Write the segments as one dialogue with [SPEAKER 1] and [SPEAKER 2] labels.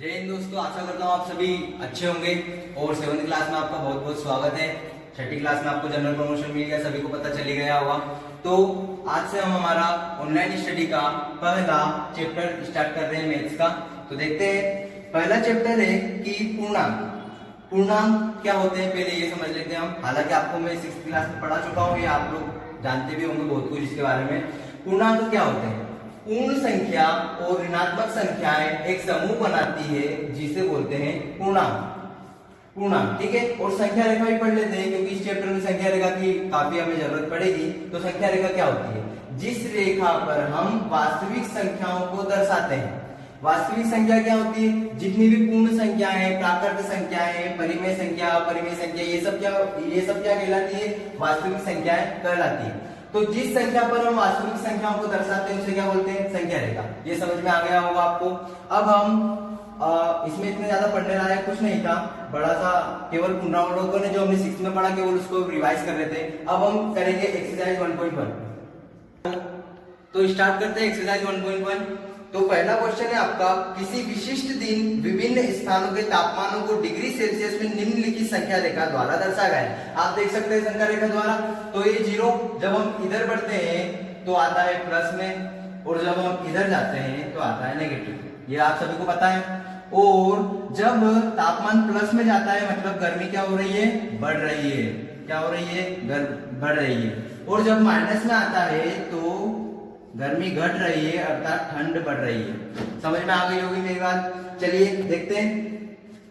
[SPEAKER 1] जय हिंद दोस्तों, आशा करता हूँ आप सभी अच्छे होंगे और 7th क्लास में आपका बहुत बहुत स्वागत है। 6ठी क्लास में आपको जनरल प्रमोशन मिल गया, सभी को पता चली गया होगा। तो आज से हम हमारा ऑनलाइन स्टडी का पहला चैप्टर स्टार्ट कर रहे हैं मैथ्स का। तो देखते हैं, पहला चैप्टर है कि पूर्णांक। पूर्णांक क्या होते हैं पहले ये समझ लेते हैं हम। हालांकि आपको मैं 6th क्लास में पढ़ा चुका हूँ, ये आप लोग जानते भी होंगे बहुत कुछ इसके बारे में। पूर्णांक क्या होते हैं? पूर्ण संख्या और ऋणात्मक संख्याएं एक समूह बनाती है जिसे बोलते हैं पूर्णांक। पूर्णांक, ठीक है। और संख्या रेखा भी पढ़ लेते हैं क्योंकि इस चैप्टर में संख्या रेखा की काफी हमें जरूरत पड़ेगी। तो संख्या रेखा क्या होती है? जिस रेखा पर हम वास्तविक संख्याओं को दर्शाते हैं। वास्तविक संख्या क्या होती है? जितनी भी पूर्ण संख्याएं हैं, प्राकृत संख्याएं, परिमेय संख्या, अपरिमेय संख्या, ये सब क्या कहलाती है? वास्तविक संख्याएं कहलाती है। तो जिस संख्या पर हम वास्तविक संख्याओं को दर्शाते हैं उसे क्या बोलते हैं? संख्या रेखा। ये समझ में आ गया होगा आपको। अब हम इसमें इतने ज्यादा पढ़ने लायक कुछ नहीं था, बड़ा सा केवल पुनरावलोकन है जो हमने 6th में पढ़ा, केवल उसको रिवाइज कर रहे थे। अब हम करेंगे एक्सरसाइज 1.1। तो स्टार्ट करते हैं एक्सरसाइज 1.1। तो पहला क्वेश्चन है आपका, किसी विशिष्ट दिन विभिन्न स्थानों के तापमानों को डिग्री सेल्सियस में निम्नलिखित संख्या रेखा द्वारा दर्शाया गया है। आप देख सकते हैं संख्या रेखा द्वारा। तो ये 0 जब हम इधर बढ़ते हैं तो आता है प्लस में, और जब हम इधर जाते हैं तो आता है नेगेटिव। ये आप सभी को पता है। और जब तापमान प्लस में जाता है मतलब गर्मी क्या हो रही है? बढ़ रही है। क्या हो रही है? बढ़ रही है। और जब माइनस में आता है तो गर्मी घट रही है, अर्थात ठंड बढ़ रही है। समझ में आ गई होगी मेरी बात। चलिए देखते हैं।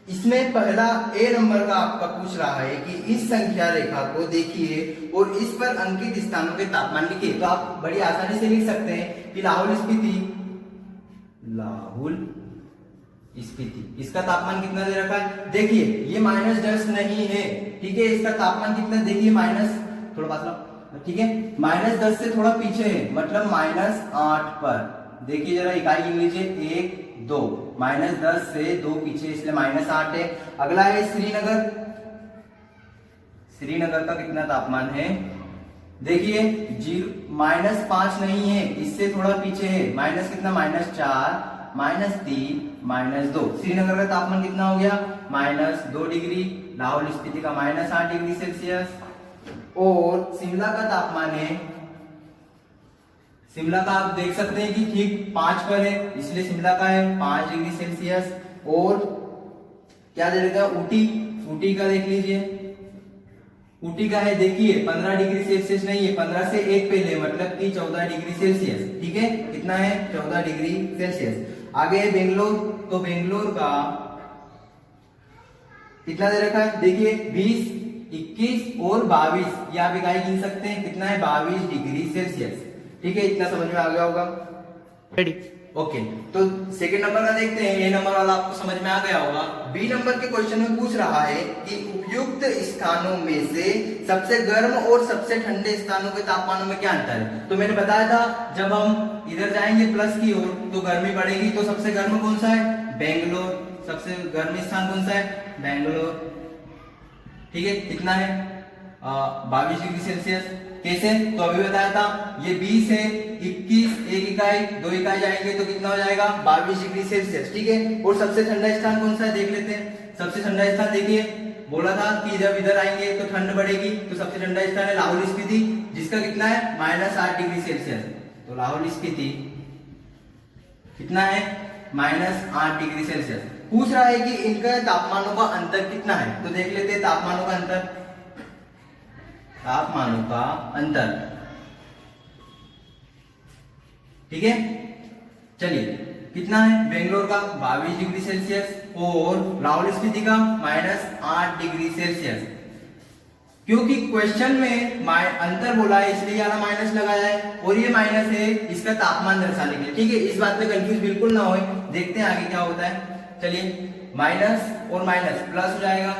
[SPEAKER 1] इसमें पहला ए नंबर का आपका पूछ रहा है कि इस संख्या रेखा को देखिए और इस पर अंकित स्थानों के तापमान लिखिए। तो आप बड़ी आसानी से लिख सकते हैं कि लाहौल स्पीति, इसका तापमान कितना दे रखा है? देखिए ये -10 नहीं है, ठीक है। इसका तापमान कितना देखिए, माइनस, थोड़ा पास लो, ठीक है, -10 से थोड़ा पीछे है, मतलब -8 पर। देखिए जरा इकाई गिन लीजिए, 1 2, -10 से 2 पीछे, इसलिए -8 है। अगला है श्रीनगर। श्रीनगर का कितना तापमान है? देखिए -5 नहीं है, इससे थोड़ा पीछे है। माइनस कितना? -4, -3, -2। श्रीनगर का तापमान कितना हो गया? -2 डिग्री। लाहौल स्पीति का -8 डिग्री सेल्सियस। और शिमला का तापमान है, शिमला का आप देख सकते हैं कि ठीक 5 पर है, इसलिए शिमला का है 5 डिग्री सेल्सियस। और क्या दे रखा है? ऊटी का देख लीजिए, ऊटी का है देखिए 15 डिग्री सेल्सियस नहीं है, 15 से 1 पहले, मतलब कि 14 डिग्री सेल्सियस, ठीक है। कितना है? 14 डिग्री सेल्सियस। आगे है बेंगलोर। तो बेंगलोर का कितना दे रखा है? देखिए 20, 21 और 22, ये आप इकाई गिन सकते हैं। कितना है? 22 डिग्री सेल्सियस, ठीक है। इतना समझ में आ गया होगा। रेडी? ओके। तो सेकंड नंबर का देखते हैं। ए नंबर वाला आपको समझ में आ गया होगा। बी नंबर के क्वेश्चन में पूछ रहा है कि उपयुक्त स्थानों में से सबसे गर्म और सबसे ठंडे स्थानों के तापमानों में क्या अंतर है? तो मैंने बताया था जब हम इधर जाएंगे प्लस की ओर तो गर्मी बढ़ेगी। तो सबसे गर्म कौन सा है? बेंगलोर। सबसे गर्म स्थान कौन सा है? बेंगलोर, ठीक है। कितना है? 22 डिग्री सेल्सियस। कैसे? तो अभी बताया था, ये 20 है, 21, 1 इकाई, 2 इकाई जाएंगे तो कितना हो जाएगा? 22 डिग्री सेल्सियस, ठीक है। और सबसे ठंडा स्थान कौन सा है देख लेते हैं। सबसे ठंडा स्थान देखिए, बोला था कि जब इधर आएंगे तो ठंड बढ़ेगी, तो सबसे ठंडा स्थान है लाहौल स्पीति, जिसका कितना है? -8 डिग्री सेल्सियस। तो लाहौल स्पीति कितना है? -8 डिग्री सेल्सियस। पूछ रहा है कि इनका तापमानों का अंतर कितना है। तो देख लेते हैं तापमानों का अंतर। तापमानों का अंतर, ठीक है। चलिए कितना है? बेंगलोर का 22 डिग्री सेल्सियस और लाहौल स्पीति का -8 डिग्री सेल्सियस। क्योंकि क्वेश्चन में अंतर बोला है इसलिए यहाँ माइनस लगाया है, और ये माइनस है इसका तापमान दर्शाने के लिए, ठीक है। इस बात में कंफ्यूज बिल्कुल ना हो। देखते हैं आगे क्या होता है। चलिए माइनस और माइनस प्लस हो जाएगा,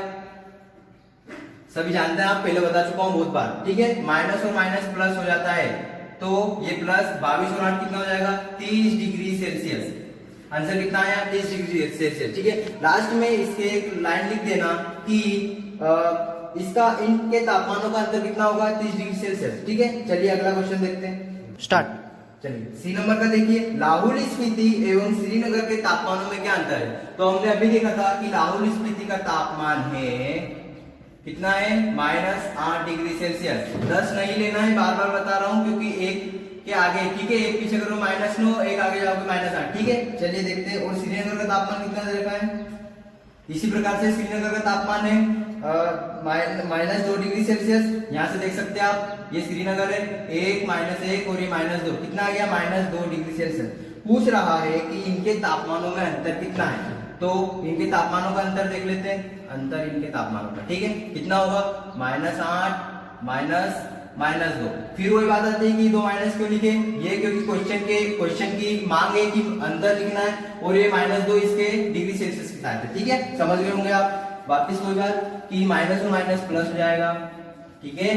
[SPEAKER 1] सभी जानते हैं, आप पहले बता चुका हूं बहुत बार, ठीक है। माइनस और माइनस प्लस हो जाता है, तो ये प्लस 22 और 8 कितना हो जाएगा? 30 डिग्री सेल्सियस। आंसर कितना आया? 30 डिग्री सेल्सियस, ठीक है। लास्ट में इसके एक लाइन लिख देना कि इसका इनके तापमानों का अंतर कितना होगा? 30 डिग्री सेल्सियस, ठीक है। चलिए अगला क्वेश्चन देखते हैं। स्टार्ट। चलिए सी नंबर का देखिए, लाहौल स्पीति एवं श्रीनगर के तापमानों में क्या अंतर है। तो हमने अभी देखा था कि लाहौल स्पीति का तापमान है कितना है, -8 डिग्री सेल्सियस। 10 नहीं लेना है, बार बार बता रहा हूं क्योंकि एक के आगे, ठीक है, एक पीछे करो -9, एक आगे जाओगे -8, ठीक है। चलिए देखते हैं। और श्रीनगर का तापमान कितना दे रखा है, इसी प्रकार से श्रीनगर का तापमान है -2 डिग्री सेल्सियस। यहाँ से देख सकते हैं आप, ये श्रीनगर है, 1 -1 और ये -2, कितना आ गया, -2 डिग्री सेल्सियस। पूछ रहा है कि इनके तापमानों में अंतर कितना है, तो इनके तापमानों का अंतर देख लेते हैं। अंतर इनके तापमानों का, ठीक है, कितना होगा, -8 -2। फिर वही बात आती है कि 2 माइनस क्यों लिखे, ये क्योंकि क्वेश्चन की मांग है कि अंतर लिखना है, और ये -2 इसके डिग्री सेल्सियस के साथ है, ठीक है। समझ गए होंगे आप। वापिस कोई बात कि माइनस और माइनस प्लस हो जाएगा, ठीक है।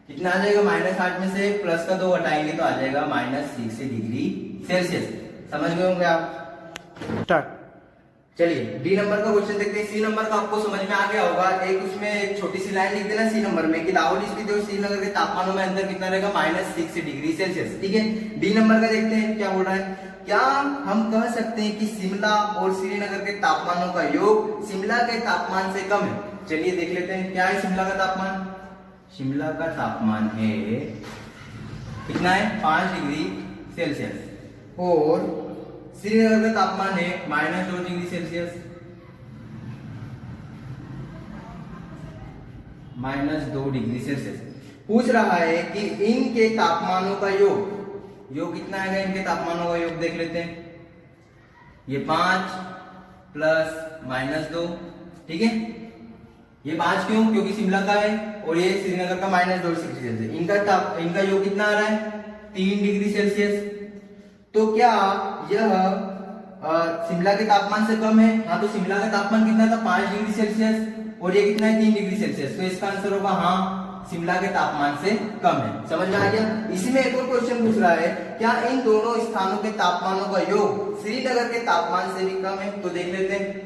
[SPEAKER 1] कितना आ जाएगा, -8 में से प्लस का 2 हटाएंगे तो आ जाएगा -6 डिग्री सेल्सियस। समझ गए होंगे आप। स्टार्ट। चलिए डी नंबर का क्वेश्चन देखते हैं। सी नंबर का आपको समझ में आ गया होगा। एक उसमें एक छोटी सी लाइन लिख देना सी नंबर में कि लाहौल स्पीति और श्रीनगर के तापमानों में अंतर कितना रहेगा, -6 डिग्री सेल्सियस, ठीक है। डी नंबर का देखते हैं क्या बोल रहा है। क्या हम कह सकते हैं कि शिमला और श्रीनगर के तापमानों का योग शिमला के तापमान से कम है। चलिए देख लेते हैं क्या है शिमला का तापमान। शिमला का तापमान है कितना है, 5 डिग्री सेल्सियस, और श्रीनगर का तापमान है -2 डिग्री सेल्सियस, -2 डिग्री सेल्सियस। पूछ रहा है कि इनके तापमानों का योग कितना आएगा, इनके तापमानों का योग देख लेते हैं। ये 5 प्लस -2, ठीक है। ये 5 क्यों, क्योंकि शिमला का है, और ये श्रीनगर का -2 डिग्री सेल्सियस। इनका योग कितना आ रहा है, 3 डिग्री सेल्सियस। तो क्या यह शिमला के तापमान से कम है। हाँ, तो शिमला का तापमान कितना था, 5 डिग्री सेल्सियस, और ये कितना है, 3 डिग्री सेल्सियस। तो इसका आंसर होगा हाँ, शिमला के तापमान से कम है। समझ में आ गया। इसी में एक और क्वेश्चन पूछ रहा है, क्या इन दोनों स्थानों के तापमानों का योग श्रीनगर के तापमान से भी कम है। तो देख लेते हैं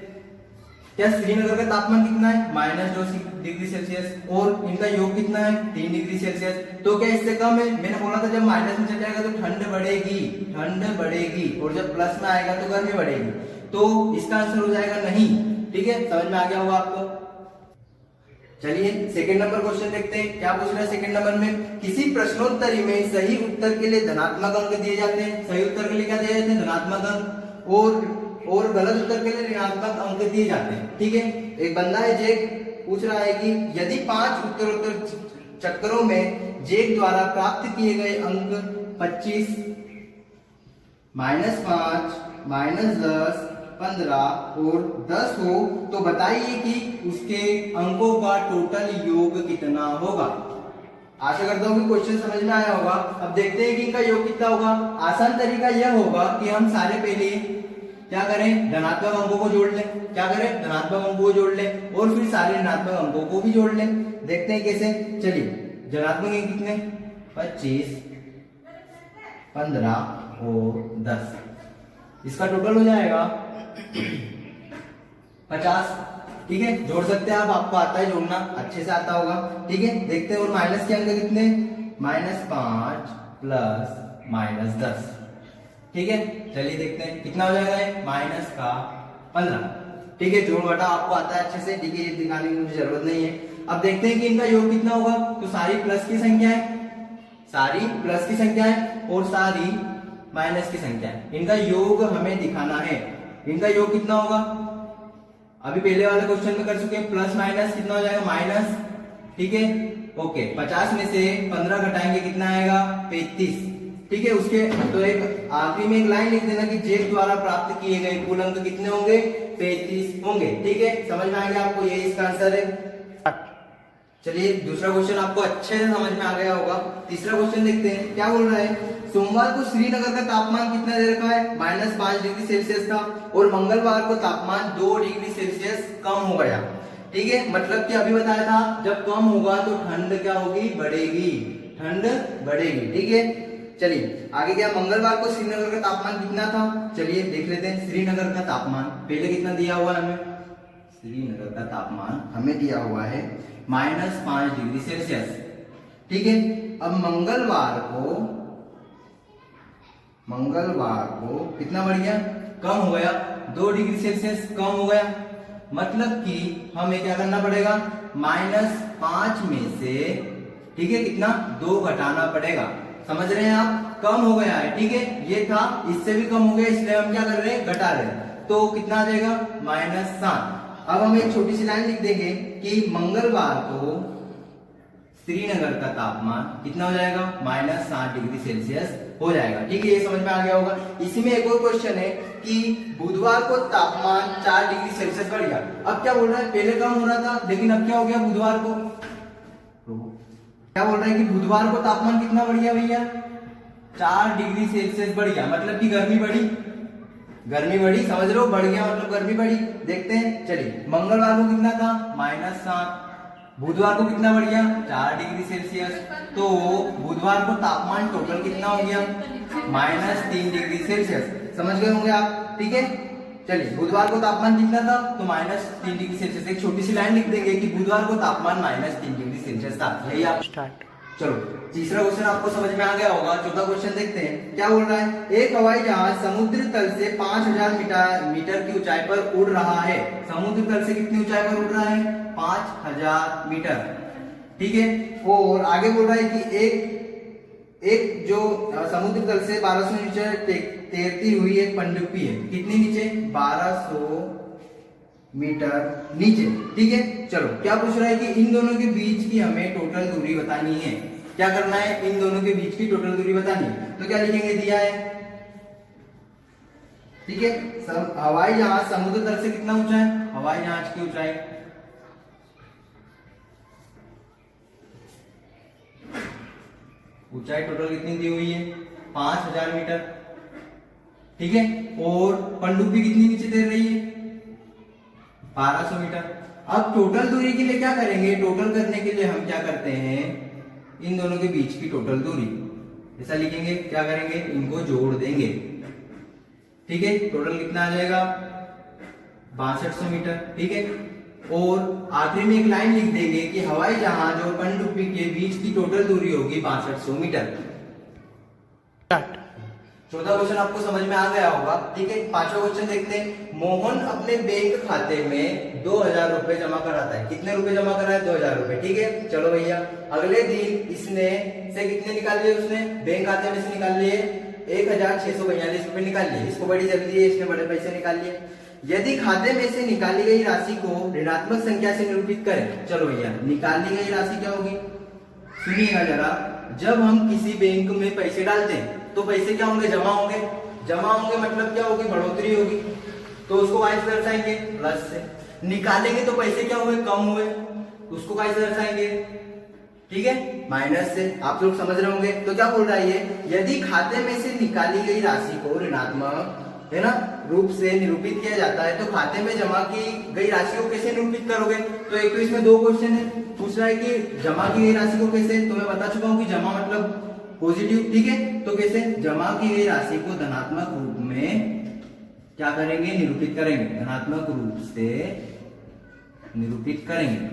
[SPEAKER 1] क्या श्रीनगर का तापमान कितना है, -2 डिग्री सेल्सियस, और इनका योग कितना है, 3 डिग्री सेल्सियस। तो क्या इससे कम है। मैंने बोला था जब माइनस में चल जाएगा तो ठंड बढ़ेगी, और जब प्लस में आएगा तो गर्मी बढ़ेगी। तो इसका आंसर हो जाएगा नहीं, ठीक है। समझ में आ गया होगा आपको। चलिए सेकंड नंबर क्वेश्चन देखते हैं क्या पूछ रहा है सेकंड नंबर में। किसी प्रश्नोत्तरी में सही उत्तर के लिए धनात्मक अंक दिए जाते हैं। सही उत्तर के लिए क्या दिए जाते हैं, धनात्मक अंक, और गलत उत्तर के लिए ऋणात्मक अंक दिए जाते हैं, ठीक है। एक बंदा है जेक, पूछ रहा है कि यदि 5 उत्तरोत्तर चक्रों में जेक द्वारा प्राप्त किए गए अंक 25, -5, -10, 15 और 10 हो, तो बताइए कि उसके अंकों का टोटल योग कितना होगा। आशा करता हूँ कि क्वेश्चन समझ में आया होगा। अब देखते हैं कि इनका योग कितना होगा। आसान तरीका यह होगा कि हम सारे पहले क्या करें, धनात्मक अंकों को जोड़ लें। क्या करें, धनात्मक अंकों को जोड़ लें, और फिर सारे ऋणात्मक अंकों को भी जोड़ लें। देखते हैं कैसे। चलिए धनात्मक अंक कितने, 25, 15 और 10, इसका टोटल हो जाएगा 50, ठीक है। जोड़ सकते हैं आप, आपको आता है जोड़ना, अच्छे से आता होगा, ठीक है। देखते हैं। और माइनस के अंक कितने, -5 प्लस -10, ठीक है। चलिए देखते हैं कितना हो जाएगा, -15, ठीक है। जोड़ घटा आपको आता है अच्छे से, ठीक है, ये दिखाने की मुझे जरूरत नहीं है। अब देखते हैं कि इनका योग कितना होगा। तो सारी प्लस की संख्या है, और सारी माइनस की संख्या है। इनका योग हमें दिखाना है। इनका योग कितना होगा, अभी पहले वाले क्वेश्चन में कर चुके हैं। प्लस माइनस कितना हो जाएगा, माइनस, ठीक है, ओके। 50 में से 15 घटाएंगे कितना आएगा, 35, ठीक है। उसके तो एक आखिरी में एक लाइन लिख देना कि जेक द्वारा प्राप्त किए गए कुल अंक कितने होंगे, 35 होंगे, ठीक है। समझ में आ गया आपको, ये इसका आंसर है। चलिए दूसरा क्वेश्चन आपको अच्छे से समझ में आ गया होगा। तीसरा क्वेश्चन देखते हैं क्या बोल रहा है। सोमवार को श्रीनगर का तापमान कितना दे रखा है, -5 डिग्री सेल्सियस था, और मंगलवार को तापमान 2 डिग्री सेल्सियस कम हो गया, ठीक है। मतलब कि अभी बताया था जब कम होगा तो ठंड क्या होगी, बढ़ेगी, ठीक है। चलिए आगे क्या, मंगलवार को श्रीनगर का तापमान कितना था। चलिए देख लेते हैं। श्रीनगर का तापमान पहले कितना दिया हुआ है हमें, श्रीनगर का तापमान हमें दिया हुआ है -5 डिग्री सेल्सियस, ठीक है। अब मंगलवार को मंगलवार को कितना बढ़ गया, कम हो गया, 2 डिग्री सेल्सियस कम हो गया। मतलब कि हमें क्या करना पड़ेगा, -5 में से, ठीक है, कितना 2 घटाना पड़ेगा। समझ रहे हैं आप, कम हो गया है, ठीक है, ये था, इससे भी कम हो गया, इसलिए हम क्या कर रहे हैं, घटा रहे हैं। तो कितना आ जाएगा, -7। अब हम एक छोटी सी लाइन लिख देंगे कि मंगलवार को श्रीनगर का तापमान कितना हो जाएगा, -7 डिग्री सेल्सियस हो जाएगा। ठीक है, ये समझ में आ गया होगा। इसी में एक और क्वेश्चन है कि बुधवार को तापमान 4 डिग्री सेल्सियस बढ़ गया। अब क्या बोल रहा है, पहले कम हो रहा था, लेकिन अब क्या हो गया, बुधवार को क्या बोल रहा है कि बुधवार को तापमान कितना बढ़ गया भैया, 4 डिग्री सेल्सियस बढ़ गया। मतलब कि गर्मी बढ़ी, गर्मी बढ़ी, समझ लो, बढ़ गया मतलब गर्मी बढ़ी। देखते हैं, चलिए, मंगलवार को कितना था, -7, बुधवार को कितना बढ़ गया, 4 डिग्री सेल्सियस। तो बुधवार को तापमान टोटल कितना हो गया, -3 डिग्री सेल्सियस। समझ गए होंगे आप, ठीक है। चलिए, बुधवार को तापमान कितना था, तो -3 डिग्री सेल्सियस। एक छोटी सी लाइन लिख देंगे कि बुधवार को तापमान -3 डिग्री सेल्सियस था। यही आप स्टार्ट। चलो, तीसरा क्वेश्चन आपको समझ में आ गया होगा। चौथा क्वेश्चन देखते हैं, क्या बोल रहा है, एक हवाई जहाज समुद्र तल से 5000 मीटर की ऊंचाई पर उड़ रहा है। समुद्र तल से कितनी ऊंचाई पर उड़ रहा है, 5000 मीटर, ठीक है। और आगे बोल रहा है कि एक जो समुद्र तल से 1200 मीटर तैरती हुई एक पनडुब्बी है, कितनी नीचे, 1200 मीटर नीचे, ठीक है। चलो, क्या पूछ रहा है कि इन दोनों के बीच की हमें टोटल दूरी बतानी है। क्या करना है, इन दोनों के बीच की टोटल दूरी बतानी है। तो क्या लिखेंगे, दिया है, ठीक है। सब हवाई जहाज समुद्र तल से कितना ऊंचा है, हवाई जहाज की ऊंचाई, ऊंचाई टोटल कितनी दी हुई है, 5000 मीटर, ठीक है। और पनडुब्बी कितनी नीचे तैर रही है, 1200 मीटर। अब टोटल दूरी के लिए क्या करेंगे, टोटल करने के लिए हम क्या करते हैं, इन दोनों के बीच की टोटल दूरी ऐसा लिखेंगे, क्या करेंगे, इनको जोड़ देंगे, ठीक है। टोटल कितना आ जाएगा, 6200 मीटर, ठीक है। और आखिरी में एक लाइन लिख देंगे कि हवाई जहाज और पनडुब्बी के बीच की टोटल दूरी होगी 6200 मीटर। चौथा क्वेश्चन आपको समझ में आ गया होगा, ठीक है। पांचवा क्वेश्चन देखते हैं, मोहन अपने बैंक खाते में 2000 रुपए जमा कराता है। कितने रुपए जमा करा है, 2000 रुपए, ठीक है। चलो भैया, अगले दिन इसने से कितने निकाल लिए, उसने बैंक खाते में से निकाल लिए 1642 रुपए निकाल लिए। इसको बड़ी जल्दी है, इसने बड़े पैसे निकाल लिए। यदि खाते में से निकाली गई राशि को ऋणात्मक संख्या से निरूपित करें। चलो भैया, निकाली गई राशि क्या होगी, सुनिएगा जरा। जब हम किसी बैंक में पैसे डालते हैं तो पैसे क्या होंगे, जमा होंगे। जमा होंगे मतलब क्या होगी, बढ़ोतरी होगी, तो उसको वाई से दर्शाएंगे, प्लस से। निकालेंगे तो पैसे क्या हुए, कम हुए, उसको वाई से दर्शाएंगे, ठीक है, माइनस से। आप लोग समझ रहे होंगे। तो क्या बोल रहा है ये, यदि खाते में से निकाली गई राशि को ऋणात्मक, है ना, रूप से निरूपित किया जाता है, तो खाते में जमा की गई राशि को कैसे निरूपित करोगे। तो एक तो इसमें 2 क्वेश्चन है, पूछ रहा है कि जमा की गई राशि को कैसे, तो मैं बता चुका हूं कि जमा मतलब पॉजिटिव, ठीक है। तो कैसे, जमा की गई राशि को धनात्मक रूप में क्या करेंगे, निरूपित करेंगे, धनात्मक रूप से निरूपित करेंगे,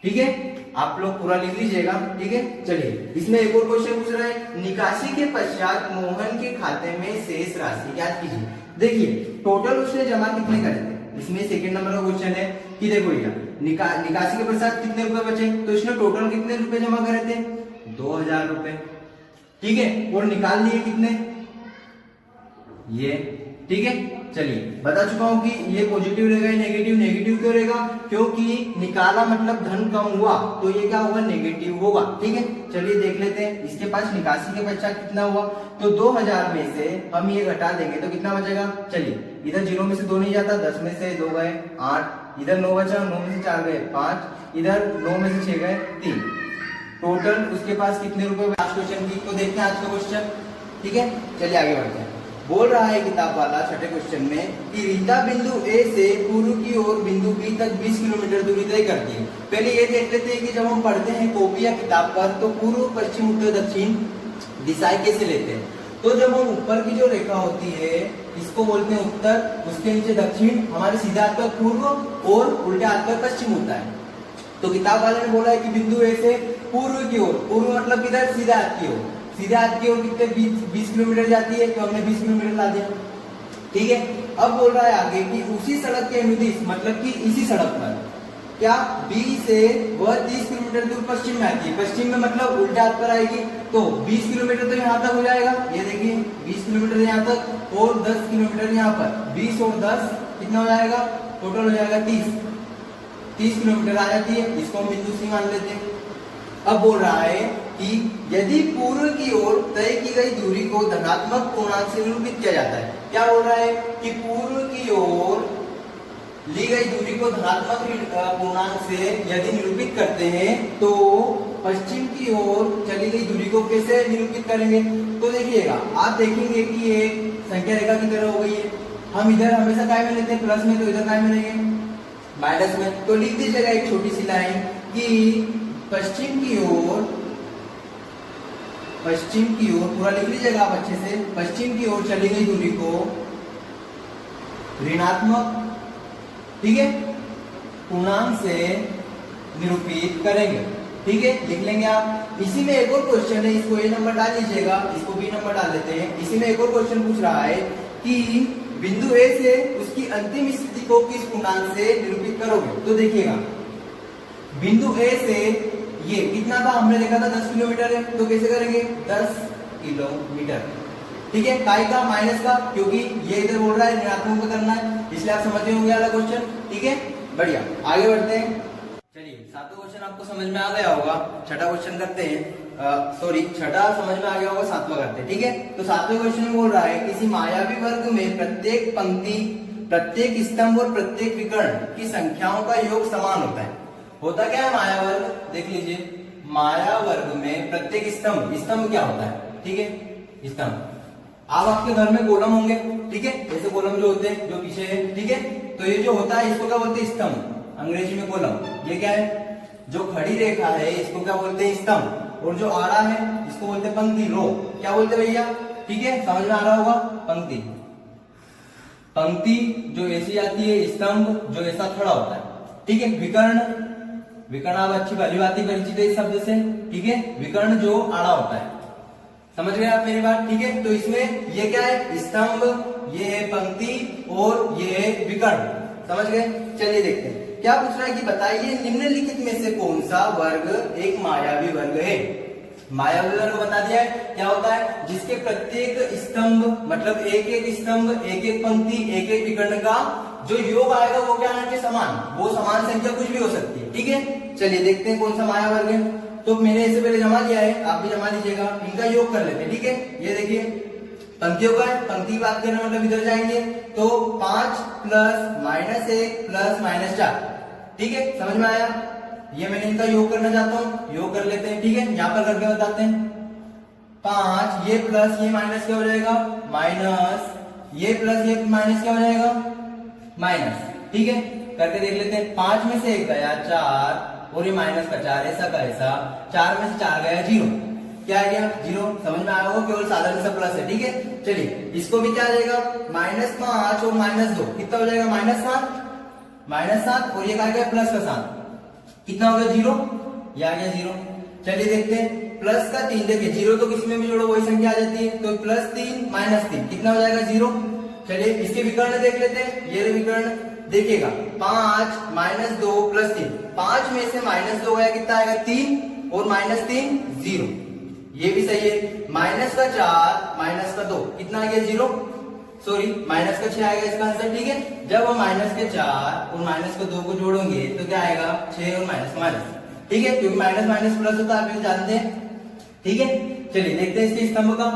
[SPEAKER 1] ठीक है। आप लोग पूरा लिख लीजिएगा, ठीक है। चलिए, इसमें एक और क्वेश्चन पूछ रहा है, निकासी के पश्चात मोहन के खाते में शेष राशि ज्ञात कीजिए। देखिए, टोटल उसने जमा कितने करे थे, इसमें सेकंड नंबर का क्वेश्चन है कि देखो भैया, निकासी के पश्चात कितने रुपए बचे, तो इसने टोटल कितने रुपए जमा करे थे, 2000 रुपए, ठीक है। और निकाल लिए कितने, ये, ठीक है। चलिए, बता चुका हूं कि ये पॉजिटिव रहेगा, नेगेटिव। नेगेटिव क्यों रहेगा, क्योंकि निकाला मतलब धन कम हुआ, तो ये क्या होगा, नेगेटिव होगा, ठीक है। चलिए देख लेते हैं, इसके पास निकासी के पश्चात कितना हुआ, तो 2000 में से हम ये घटा देंगे तो कितना बचेगा। चलिए, इधर 0 में से 2 नहीं जाता, 10 में से 2 गए 8, इधर 9 बचा, 9 में से 4 गए 5, इधर 9 में से 6 गए 3। टोटल उसके पास कितने रुपए। आज क्वेश्चन की तो देखते हैं आज का क्वेश्चन, ठीक है। चलिए आगे बढ़ते हैं। बोल रहा है किताब वाला छठे क्वेश्चन में कि रीता बिंदु ए से पूर्व की ओर बिंदु बी तक 20 किलोमीटर दूरी तय करती है। पहले ये देख लेते हैं कि जब हम पढ़ते हैं कॉपी या किताब पर, तो पूर्व, पश्चिम, उत्तर, दक्षिण दिशाएं कैसे लेते हैं। तो जब हम ऊपर की जो रेखा होती है इसको बोलते हैं उत्तर, उसके नीचे दक्षिण, हमारे सीधे हाथ पर पूर्व और उल्टे हाथ पर पश्चिम होता है। तो किताब वाले ने बोला है कि बिंदु ए से पूर्व की ओर, पूर्व मतलब किधर, सीधे हाथ की ओर, सीधे हाथ की ओर कितने 20 किलोमीटर जाती है, तो हमने 20 किलोमीटर ला दिया। ठीक है, अब बोल रहा है आगे कि उसी सड़क के अनुदिश, मतलब कि इसी सड़क पर क्या बी से वह 30 किलोमीटर दूर पश्चिम में आती है। पश्चिम में मतलब उल्टा हाथ पर आएगी, तो 20 किलोमीटर तो यहाँ तक हो जाएगा, ये देखिए 20 किलोमीटर यहाँ तक और 10 किलोमीटर यहाँ पर, 20 और 10 कितना हो जाएगा, टोटल हो जाएगा 30 किलोमीटर आ जाती है। इसको हम बिंदु सी मान लेते हैं। अब बोल रहा है कि यदि पूर्व की ओर तय की गई दूरी को धनात्मक पूर्णांक से निरूपित किया जाता है। क्या बोल रहा है कि पूर्व की ओर ली गई दूरी को धनात्मक पूर्णांक से यदि निरूपित करते हैं तो पश्चिम की ओर चली गई दूरी को कैसे निरूपित करेंगे। तो देखिएगा, आप देखेंगे कि ये संख्या रेखा की तरह हो गई है। हम इधर हमेशा काय में लेते हैं प्लस में, तो इधर काय में लेंगे माइनस में। तो लिख दीजिएगा एक छोटी सी लाइन कि पश्चिम की ओर पूरा लिख लीजिएगा आप अच्छे से, पश्चिम की ओर चली गई दूरी को ऋणात्मक, ठीक है, पूर्णांक से निरूपित करेंगे। ठीक है, लिख लेंगे आप। इसी में एक और क्वेश्चन है, इसको ए नंबर डाल लीजिएगा, इसको बी नंबर डाल देते हैं। इसी में एक और क्वेश्चन पूछ रहा है कि बिंदु ए से उसकी अंतिम स्थिति को किस पूर्णांक से निरूपित करोगे। तो देखिएगा, बिंदु ए से ये कितना था, हमने देखा था 10 किलोमीटर है, तो कैसे करेंगे 10 किलोमीटर। ठीक है, काय का, माइनस का, क्योंकि ये इधर बोल रहा है ऋणात्मक का करना है, इसलिए आप समझ होंगे वाला क्वेश्चन। ठीक है, बढ़िया, आगे बढ़ते हैं। चलिए, सातवां क्वेश्चन आपको समझ में आ गया होगा, छठा क्वेश्चन करते हैं। सॉरी, छठा समझ में आ गया होगा, सातवां करते हैं। ठीक है, तो सातवें क्वेश्चन में बोल रहा है किसी मायावी वर्ग में प्रत्येक पंक्ति, प्रत्येक स्तंभ और प्रत्येक विकर्ण की संख्याओं का योग समान होता है। होता क्या है माया वर्ग, देख लीजिए, माया वर्ग में प्रत्येक स्तंभ क्या होता है, ठीक है, स्तंभ। आप आपके घर में कॉलम होंगे, ठीक है, ऐसे कॉलम जो होते हैं जो पीछे है, ठीक है, तो ये जो होता है इसको क्या बोलते हैं, स्तंभ, अंग्रेजी में कॉलम। ये क्या है, जो खड़ी रेखा है इसको क्या बोलते हैं, स्तंभ, और जो आड़ा है इसको बोलते हैं पंक्ति, रो। क्या बोलते हैं भैया, ठीक है, समझ में आ रहा होगा, पंक्ति। पंक्ति जो ऐसी आती है, स्तंभ जो ऐसा खड़ा होता है, ठीक है। विकर्ण आप अच्छी भली बात ही परिचित है इस शब्द से, ठीक है, विकर्ण जो आड़ा होता है, समझ गए आप मेरी बात, ठीक है। तो इसमें ये क्या है, स्तंभ, ये है पंक्ति और ये है विकर्ण, समझ गए। चलिए देखते हैं क्या पूछ रहा है कि बताइए निम्नलिखित में से कौन सा वर्ग एक मायावी वर्ग है। मायावी वर्ग बता दिया है, क्या होता है, जिसके प्रत्येक स्तंभ मतलब एक एक स्तंभ, एक एक पंक्ति, एक एक विकर्ण का जो योग आएगा वो क्या है, समान, वो समान संख्या कुछ भी हो सकती है। ठीक है, चलिए देखते हैं कौन सा माया वर्ग है। तो मैंने इससे पहले जमा दिया है, आप भी जमा लीजिएगा, इनका योग कर लेते हैं। ठीक है, ये देखिए पंक्तियों का है, पंक्ति की बात करें मतलब इधर जाएंगे तो 5 प्लस -1 प्लस -4, ठीक है, समझ में आया। ये मैंने इनका योग करना चाहता हूँ, योग कर लेते हैं। ठीक है, यहाँ पर करके बताते हैं। 5 ये प्लस ये माइनस क्या हो जाएगा, माइनस, ये प्लस ये माइनस क्या हो जाएगा, माइनस। ठीक है, करके देख लेते हैं। 5 में से 1 गया 4 और ये माइनस का 4, ऐसा का ऐसा, 4 में से 4 गया 0, क्या आ गया 0, समझ में आया होगा, केवल साधारण सा प्लस है। ठीक है, चलिए इसको भी क्या आ जाएगा, -5 और -2 कितना हो जाएगा, -7 और ये क्या गया प्लस का 7, कितना हो गया 0, ये आ गया 0। चलिए देखते हैं, प्लस का 3, देखिए 0 तो किसमें भी जोड़ो वही संख्या आ जाती है, तो +3 -3 कितना हो जाएगा 0। चलिए इसके विकर्ण देख लेते हैं, ये विकर्ण देखिएगा, 5 -2 + 3, 5 में से -2 गया कितना आएगा 3 और -3 0, ये भी सही है। -4 -2 कितना आ गया 0, सॉरी -6 आएगा इसका आंसर। ठीक है, जब हम -4 और -2 को जोड़ेंगे तो क्या आएगा 6 और माइनस, ठीक है, क्योंकि माइनस माइनस प्लस होता है, आप जानते हैं। ठीक है, चलिए देखते हैं इसके स्तंभ का,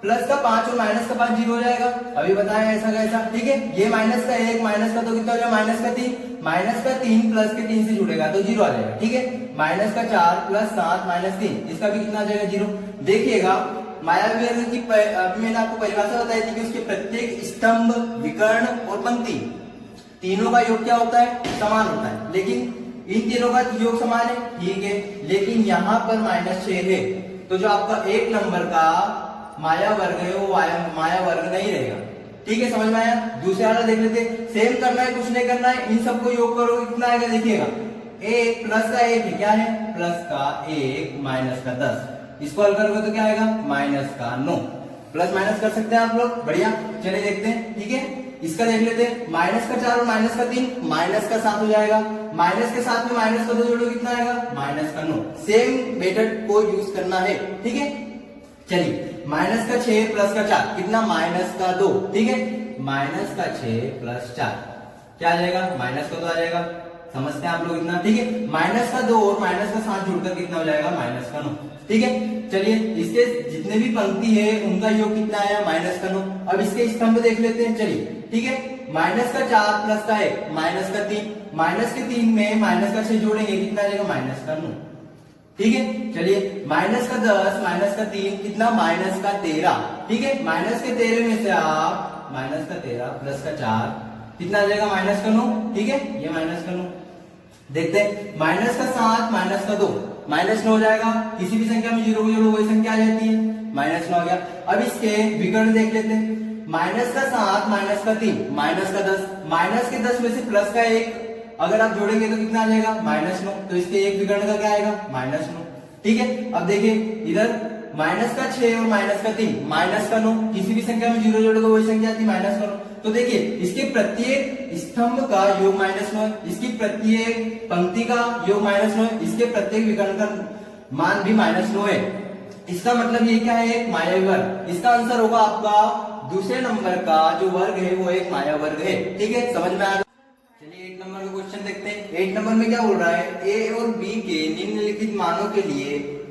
[SPEAKER 1] प्लस का 5 और माइनस का 5 0 हो जाएगा, अभी बताया ऐसा कैसा। ठीक है, ये माइनस का 1 माइनस का 2 कितना हो जाएगा, माइनस का 3 प्लस के 3 से जुड़ेगा तो 0 आ जाएगा। ठीक है, -4 + 7 -3 इसका भी कितना आ जाएगा 0। देखिएगा मायावी वर्ग की मैंने आपको परिभाषा बताई थी कि उसके प्रत्येक स्तंभ, विकर्ण और पंक्ति तीनों का योग क्या होता है, समान होता है। लेकिन इन तीनों का योग समान है, ठीक है, लेकिन यहाँ पर -6 है, तो जो आपका 1 नंबर का माया वर्ग है वो माया वर्ग नहीं रहेगा। ठीक है, समझ में आया। दूसरे वाला देख लेते, सेम करना है, कुछ नहीं करना है, इन सबको योग करोगे कितना आएगा, देखिएगा 1 प्लस का 1 है, क्या है प्लस का 1 माइनस का 10, इसको हल करोगे तो क्या आएगा माइनस का 9। प्लस माइनस कर सकते हैं आप लोग, बढ़िया। चलिए देखते हैं, ठीक है। इसका देख लेते हैं, माइनस का 4 और माइनस का 3 माइनस का 7 हो जाएगा। माइनस के साथ में माइनस का 2 जोड़ो कितना आएगा माइनस का 9। सेम मेथड को यूज करना है, ठीक है। चलिए माइनस का 6 प्लस का 4 कितना माइनस का 2, ठीक है। माइनस का 6 प्लस 4 क्या आ जाएगा माइनस का 2 आ जाएगा, समझते हैं आप लोग इतना, ठीक है। माइनस का 2 और माइनस का 7 जुड़कर कितना हो जाएगा माइनस का 9, ठीक है। चलिए इसके जितने भी पंक्ति है उनका योग कितना आया माइनस का 9। अब इसके स्तंभ देख लेते हैं, चलिए, ठीक है। माइनस का 4 प्लस का 1 माइनस का 3, माइनस के 3 में माइनस का 6 जोड़ेंगे कितना आ जाएगा माइनस का 9, ठीक है। चलिए माइनस का 10 माइनस का 3 कितना माइनस का 13, ठीक है। माइनस के 13 में से आप माइनस का 13 प्लस का 4 कितना आ जाएगा माइनस का 9, ठीक है। ये माइनस का 9 देखते हैं। माइनस का 7 माइनस का 2 माइनस 9 हो जाएगा। किसी भी संख्या में 0 को जोड़ो वही संख्या आ जाती है, माइनस 9 आ गया। अब इसके विकर्ण देख लेते हैं। माइनस का 7 माइनस का 3 माइनस का 10, माइनस के 10 में से प्लस का 1 अगर आप जोड़ेंगे तो कितना आ जाएगा माइनस 9, तो इसके एक विकर्ण का क्या आएगा माइनस 9, ठीक है। अब देखिए इधर माइनस का 6 और माइनस का 3 माइनस का 9, किसी भी संख्या में 0 जोड़ोगे वही संख्या आती है माइनस का 9। तो देखिए इसके प्रत्येक स्तंभ का योग माइनस 9, इसकी प्रत्येक पंक्ति का योग माइनस 9, इसके प्रत्येक विकर्ण का मान भी माइनस 9 है। इसका मतलब ये क्या है एक मायावी वर्ग। इसका आंसर होगा आपका दूसरे नंबर का जो वर्ग है वो एक माया वर्ग है, ठीक है। समझ में आ गया। चलिए 8 नंबर का क्वेश्चन देखते हैं। 8 नंबर में क्या बोल रहा है, ए और बी के निम्नलिखित मानों के लिए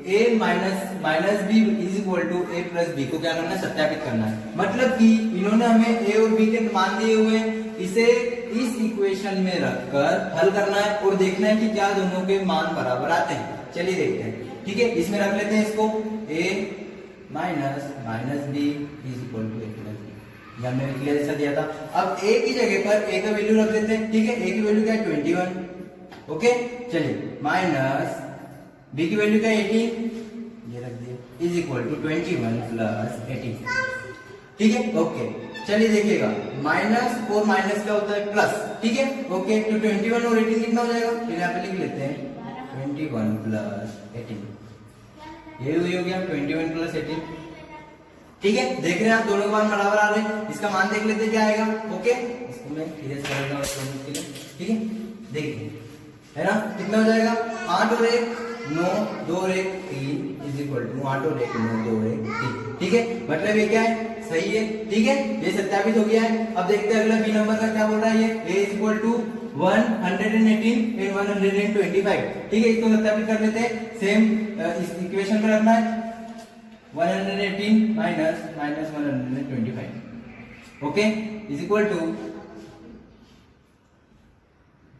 [SPEAKER 1] a minus B is equal to A plus B को क्या करना है सत्यापित करना है। मतलब कि इन्होंने हमें a और b के मान दिए हुए, इसे इस इक्वेशन में रखकर हल करना है और देखना है कि क्या दोनों के मान बराबर आते हैं। चलिए देखते हैं, ठीक है। इसमें रख लेते हैं इसको a minus B is equal to A plus B, हमने क्लियर ऐसा दिया था। अब a की जगह पर a का वैल्यू रख लेते हैं, ठीक है। a की वैल्यू क्या है 21, ओके। चलिए माइनस b की वैल्यू क्या है 18, ये रख दिया, इज इक्वल टू 21 प्लस 18, ठीक है, ओके। चलिए देखिएगा माइनस और माइनस क्या होता है प्लस, ठीक है, ओके। तो 21 और 18 कितना हो जाएगा, फिर यहाँ पे लिख लेते हैं 21 प्लस 18, ये हो गया 21 प्लस 18, ठीक है। देख रहे हैं आप दोनों के मान बराबर आ रहे हैं। इसका मान देख लेते हैं क्या आएगा, ओके। इसको मैं धीरे से करूंगा, ठीक है। देखिए है ना, कितना हो जाएगा 8 और 1 9, 2 और 1 3 इज इक्वल टू 8 और 1 9 2 और 1 3, ठीक है। मतलब ये क्या है सही है, ठीक है। ये सत्यापित हो गया है। अब देखते हैं अगला बी नंबर का क्या बोल रहा है। ये a is equal to 118 and 125, ठीक है। इसको सत्यापित कर लेते हैं। सेम इस इक्वेशन में रखना है 118 minus 125, okay, is equal to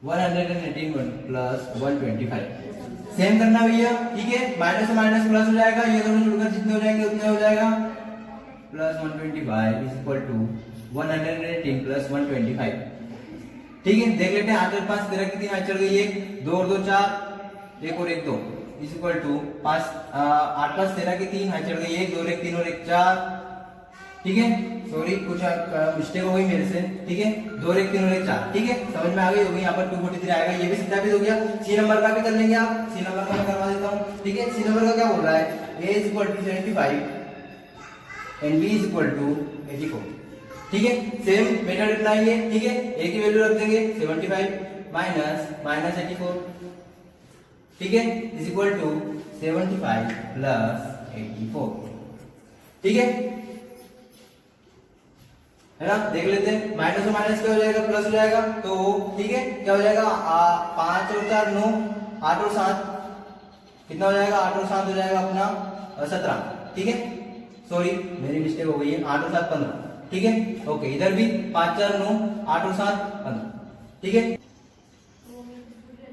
[SPEAKER 1] 118 plus 125। Same करना भैया, ठीक है। माइनस माइनस प्लस हो जाएगा, ये दोनों जुड़कर जितने हो जाएंगे उतने हो जाएगा, plus 125 is equal to 118 plus 125, ठीक है। देख लेते हैं 8 और 5 13 की 3 चल गई, 1 2 और 2 4, 1 और 1 2 इज इक्वल टू 5 8 प्लस 13 की 3 चल गई, 1 2 और 1 3 और 1 4, ठीक है। सॉरी कुछ मिस्टेक हो गई मेरे से, ठीक है। 2 और 1 3 और 1 4, ठीक है। समझ में आ गई होगी। यहाँ पर 243 आएगा, ये भी सत्यापित हो गया। सी नंबर का भी कर लेंगे आप, सी नंबर का मैं करवा देता हूँ, ठीक है। सी नंबर का क्या बोल रहा है, a is equal to 75 and b is equal to 84, ठीक है। सेम मेथड अपनाएंगे, ठीक है। a की वैल्यू रख देंगे 75 माइनस 84, ठीक है, इज इक्वल टू 75 प्लस 84, ठीक है ना। देख लेते हैं माइनस और माइनस क्या हो जाएगा प्लस हो जाएगा, तो ठीक है क्या हो जाएगा 5 और 4 9, 8 और 7 कितना हो जाएगा 8 और 7 हो जाएगा अपना 17, ठीक है। सॉरी मेरी मिस्टेक हो गई है, 8 और 7 15, ठीक है, ओके। इधर भी 5 4 9 8 और 7 15, ठीक है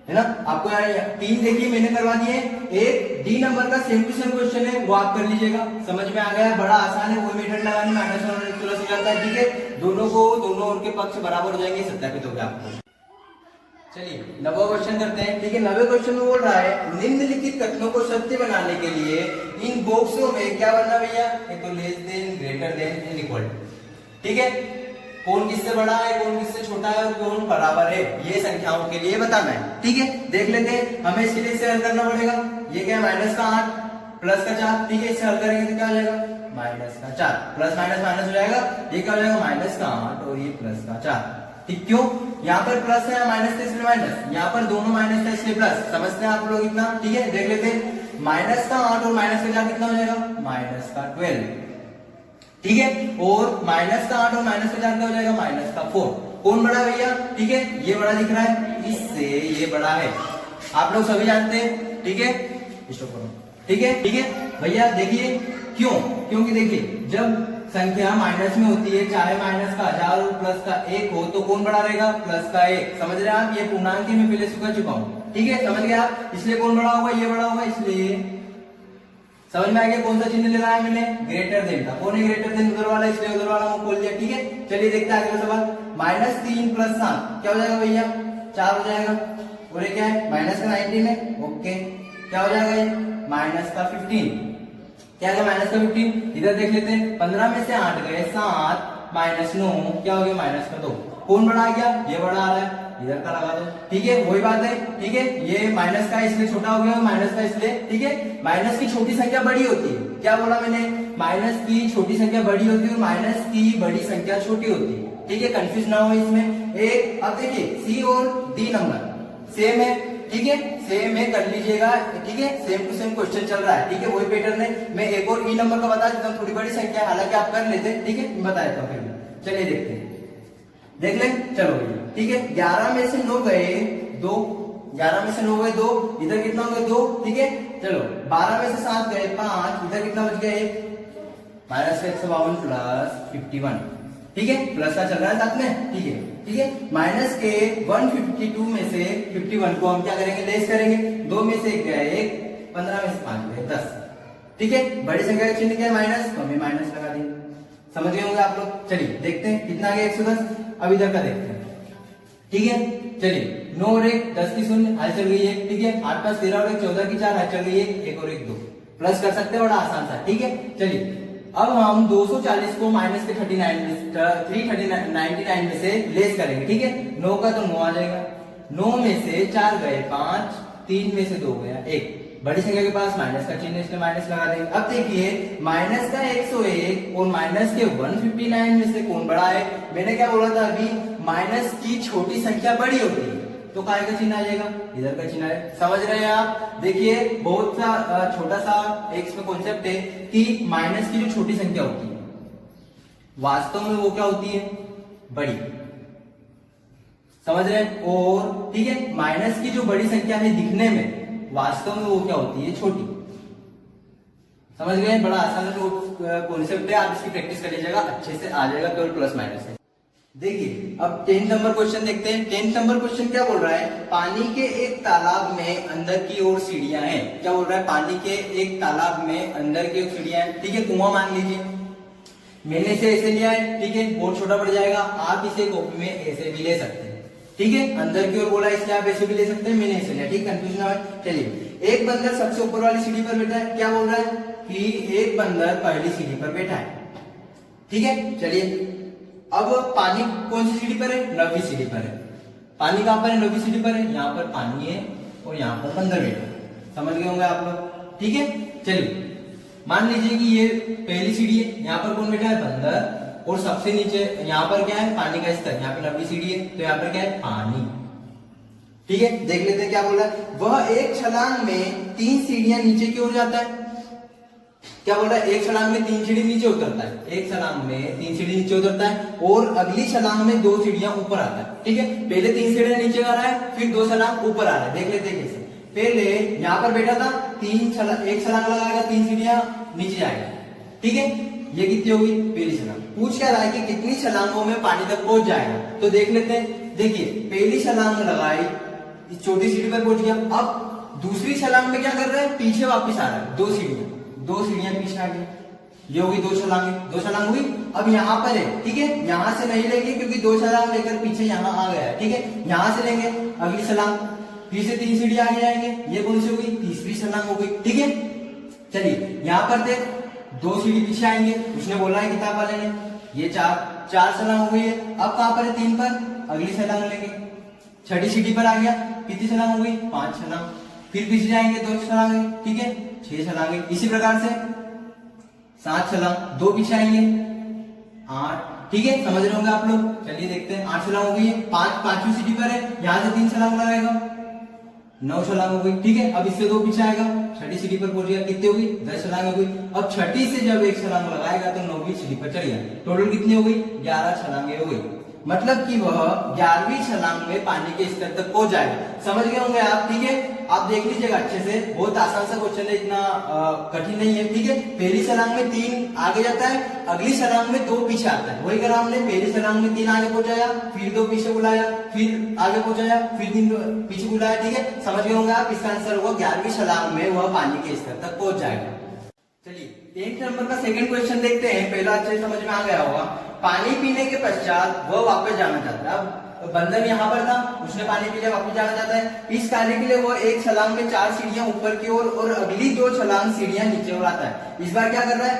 [SPEAKER 1] ना। आपको यार 3 देखिए मैंने करवा दिए। एक डी नंबर का सेम टू सेम क्वेश्चन है, वो आप कर लीजिएगा, समझ में आ गया है। बड़ा आसान है, कोई मेथड लगाने में माइनस प्लस हो जाता है, ठीक है। दोनों ओर के पक्ष बराबर हो जाएंगे, सत्यापित हो गया आपको। चलिए 9वां क्वेश्चन करते हैं, ठीक है। 9वें क्वेश्चन में बोल रहा है निम्नलिखित कथनों को सत्य बनाने के लिए इन बॉक्सों में क्या बनना भैया, एक तो less than greater than equal, ठीक है। कौन किससे बड़ा है, कौन किससे छोटा है और कौन बराबर है, ये संख्याओं के लिए बताना है। ठीक है, देख लेते हैं। हमें इसके लिए इसे हल करना पड़ेगा। ये क्या है, माइनस का 8 प्लस का 4। ठीक है, इसे हल करेंगे तो क्या हो जाएगा, माइनस का 4 प्लस माइनस माइनस हो जाएगा। ये क्या हो जाएगा, माइनस का 8 और ये प्लस का 4। ठीक, क्यों, यहाँ पर प्लस है, माइनस था इसलिए माइनस, यहाँ पर दोनों माइनस था इसलिए प्लस। समझते हैं आप लोग इतना। ठीक है, देख लेते हैं। माइनस का 8 और माइनस का 4 कितना हो जाएगा, माइनस का 12। ठीक है, और माइनस का 8 और माइनस का 4 क्या हो जाएगा, माइनस का 4। कौन बड़ा है भैया, ठीक है, ये बड़ा दिख रहा है, इससे ये बड़ा है, आप लोग सभी जानते हैं। ठीक है, स्टॉप करो। ठीक है, ठीक है भैया, देखिए क्यों, क्योंकि देखिए जब संख्या माइनस में होती है, चाहे माइनस का 1000 और प्लस का 1 हो, तो कौन बड़ा रहेगा, प्लस का 1। समझ रहे हैं आप, ये पूर्णांक मैं पहले सिखा चुका हूँ। ठीक है, समझ गए आप, इसलिए कौन बड़ा होगा, ये बड़ा होगा, इसलिए समझ में आ गया कौन सा चिन्ह लगाया मैंने, ग्रेटर देन का। कौन है ग्रेटर देन, उधर वाला, इसलिए उधर वाला मुंह खोल दिया। ठीक है, चलिए देखते हैं आगे का सवाल। -3 + 7 क्या हो जाएगा भैया, 4 हो जाएगा। और ये क्या है, माइनस का 19 है, ओके, क्या हो जाएगा ये, माइनस का 15। क्या है, माइनस का 15। इधर देख लेते हैं, 15 में से 8 गए 7, -9 क्या हो गया, माइनस का 2। कौन बड़ा आ गया, ये बड़ा आ रहा है, इधर का लगा दो। ठीक है, वही बात है। ठीक है, ये माइनस का इसलिए छोटा हो गया, माइनस का इसलिए। ठीक है, माइनस की छोटी संख्या बड़ी होती है, क्या बोला मैंने, माइनस की छोटी संख्या बड़ी होती है और माइनस की बड़ी संख्या छोटी होती है। ठीक है, कंफ्यूज ना हो इसमें। एक अब देखिए, सी और डी नंबर सेम है। ठीक है, सेम है, कर लीजिएगा। ठीक है, सेम टू सेम क्वेश्चन चल रहा है। ठीक है, वही पैटर्न है। मैं एक और ई नंबर का बता देता हूँ, थोड़ी बड़ी संख्या है, हालांकि आप कर लेते। ठीक है, मैं बता देता हूँ फिर। चलिए देखते हैं, देख लें, चलो भैया। ठीक है, 11 में से 9 गए 2, 11 में से 9 गए 2, इधर कितना हो गया 2। ठीक है, चलो 12 में से 7 गए 5, इधर कितना बच गया, -152 + 51। ठीक है, प्लस का चल रहा है साथ में। ठीक है, ठीक है, माइनस के 152 में से 51 को हम क्या करेंगे, लेस करेंगे। 2 में से 1 गया 1, 15 में से 5 गए 10। ठीक है, बड़ी संख्या का चिन्ह क्या है, माइनस, तो हमें माइनस लगा देंगे। समझ गए होंगे आप लोग। चलिए देखते हैं कितना आ गया, 110। अब इधर का देखते हैं। ठीक है, चलिए 9 और 1 10 की 0 हाल चल गई है। ठीक है, 8 + 13 और 1 14 की 4 हाल चल गई है। 1 और 1 2 प्लस कर सकते हैं, बड़ा आसान सा। ठीक है, चलिए अब हम 240 को माइनस के 399 में से लेस करेंगे। ठीक है, 9 का तो 9 आ जाएगा। 9 में से 4 गए 5, 3 में से 2 गया 1। बड़ी संख्या के पास माइनस का चिन्ह, इसलिए माइनस लगा देंगे। अब देखिए, माइनस का 101 और माइनस के 159 में से कौन बड़ा है। मैंने क्या बोला था अभी, माइनस की छोटी संख्या बड़ी होती है, तो काय का चिन्ह आ जाएगा, इधर का चिन्ह है। समझ रहे हैं आप। देखिए बहुत सा छोटा सा एक इसमें कॉन्सेप्ट है कि माइनस की जो छोटी संख्या होती है वास्तव में वो क्या होती है, बड़ी। समझ रहे हैं। और ठीक है, माइनस की जो बड़ी संख्या है दिखने में, वास्तव में वो क्या होती है, छोटी। समझ गए, बड़ा आसान कॉन्सेप्ट है, आप इसकी प्रैक्टिस कर लीजिएगा, अच्छे से आ जाएगा, केवल प्लस माइनस है। देखिए अब 10 नंबर क्वेश्चन देखते हैं। 10 नंबर क्वेश्चन क्या बोल रहा है, पानी के एक तालाब में अंदर की ओर सीढ़ियां हैं। क्या बोल रहा है, पानी के एक तालाब में अंदर की ओर सीढ़ियां हैं। ठीक है, कुआं मान लीजिए, मैंने इसे ऐसे लिया है। ठीक है, बहुत छोटा पड़ जाएगा, आप इसे कॉपी में ऐसे भी ले सकते हैं। ठीक है, अंदर की ओर बोला इसलिए आप ऐसे भी ले सकते हैं, मैंने ऐसे लिया। ठीक, कंफ्यूजन ना हो। चलिए, एक बंदर सबसे ऊपर वाली सीढ़ी पर बैठा है। क्या बोल रहा है कि एक बंदर पहली सीढ़ी पर बैठा है। ठीक है, चलिए अब पानी कौन सी सीढ़ी पर है, 9वीं सीढ़ी पर है। पानी कहां पर है, 9वीं सीढ़ी पर है। यहाँ पर पानी है और यहाँ पर बंदर बैठा है। समझ गए होंगे आप लोग। ठीक है, चलिए मान लीजिए कि ये पहली सीढ़ी है, यहाँ पर कौन बैठा है, बंदर, और सबसे नीचे यहाँ पर क्या है, पानी का स्तर। यहाँ पे 9वीं सीढ़ी है, तो यहाँ पर क्या है, पानी। ठीक है, देख लेते हैं क्या बोल रहा है। वह एक छलांग में 3 सीढ़ियां नीचे की ओर जाता है। क्या बोल रहा है, एक छलांग में 3 सीढ़ी नीचे उतरता है। एक छलांग में 3 सीढ़ी नीचे उतरता है और अगली छलांग में 2 सीढ़ियां ऊपर आता है। ठीक है, पहले 3 सीढ़ियां नीचे आ रहा है, फिर 2 छलांग ऊपर आ रहा है। देख लेते हैं कैसे। पहले यहाँ पर बैठा था, एक छलांग लगाएगा, 3 सीढ़ियां नीचे जाएगा। ठीक है, ये कितनी होगी, पहली छलांग। पूछ क्या रहा है कि कितनी छलांगों में पानी तक पहुंच जाएगा, तो देख लेते हैं। देखिए पहली छलांग लगाई, इस छोटी सीढ़ी पर पहुंच गया। अब दूसरी छलांग में क्या कर रहा है, पीछे वापस आ रहा है, 2 सीढ़ियां पीछे आ गई। ये होगी 2 छलांगे, 2 छलांग हुई। अब यहाँ पर है, ठीक है, यहां से नहीं लेंगे क्योंकि 2 छलांग लेकर पीछे यहाँ आ गया है। ठीक है, यहां से लेंगे अगली छलांग, फिर से 3 सीढ़ी आगे जाएंगे। ये कौन सी होगी, तीसरी छलांग हो गई। ठीक है, चलिए यहाँ पर देख 2 सीढ़ी पीछे आएंगे, उसने बोला है किताब वाले ने, ये 4 4 छलांग हो गई है। अब कहां पर है 3 पर, अगली छलांग लेंगे, छठी सीढ़ी पर आ गया, कितनी छलांग हो गई 5 छलांग, फिर पीछे जाएंगे 2 छलांगे, ठीक है 6 छलांगे, इसी प्रकार से 7 छलांग, 2 पीछे आएंगे 8, ठीक है समझ रहे होंगे आप लोग। चलिए देखते हैं 8 छलांग हो गई है, 5वीं सीढ़ी पर है, यहाँ से 3 छलांग लगाएगा 9 छलांग हो गई, ठीक है। अब इससे 2 पीछे आएगा, छठी सीढ़ी पर पहुंच गया, कितनी हो गई 10 छलांग हो गई। अब छठी से जब 1 छलांग लगाएगा तो 9वीं सीढ़ी पर चढ़ गया, टोटल कितनी हो गई 11 छलांगे हो गई, मतलब कि वह 11वीं छलांग में पानी के स्तर तक पहुंच जाएगा। समझ गए होंगे आप, ठीक है। आप देख लीजिएगा अच्छे से, बहुत आसान सा क्वेश्चन है, इतना कठिन नहीं है, ठीक है। पहली छलांग में 3 आगे जाता है, अगली छलांग में 2 पीछे आता है, वही करा हमने, पहली छलांग में 3 आगे पहुंचाया, फिर 2 पीछे बुलाया, फिर आगे पहुंचाया, फिर 3 पीछे बुलाया, ठीक है समझ गए होंगे आप। इसका आंसर होगा 11वीं छलांग में वह पानी के स्तर तक पहुंच जाएगा। चलिए 8 नंबर का सेकंड क्वेश्चन देखते हैं, पहला अच्छे समझ में आ गया होगा। पानी पीने के पश्चात वह वापस जाना चाहता है, अब बंदर यहाँ पर था, उसने पानी पी लिया, वापस जाना चाहता है। इस कार्य के लिए वो 1 छलांग में 4 सीढ़ियां ऊपर की ओर और अगली 2 छलांग सीढ़ियां नीचे ओर आता है। इस बार क्या कर रहा है,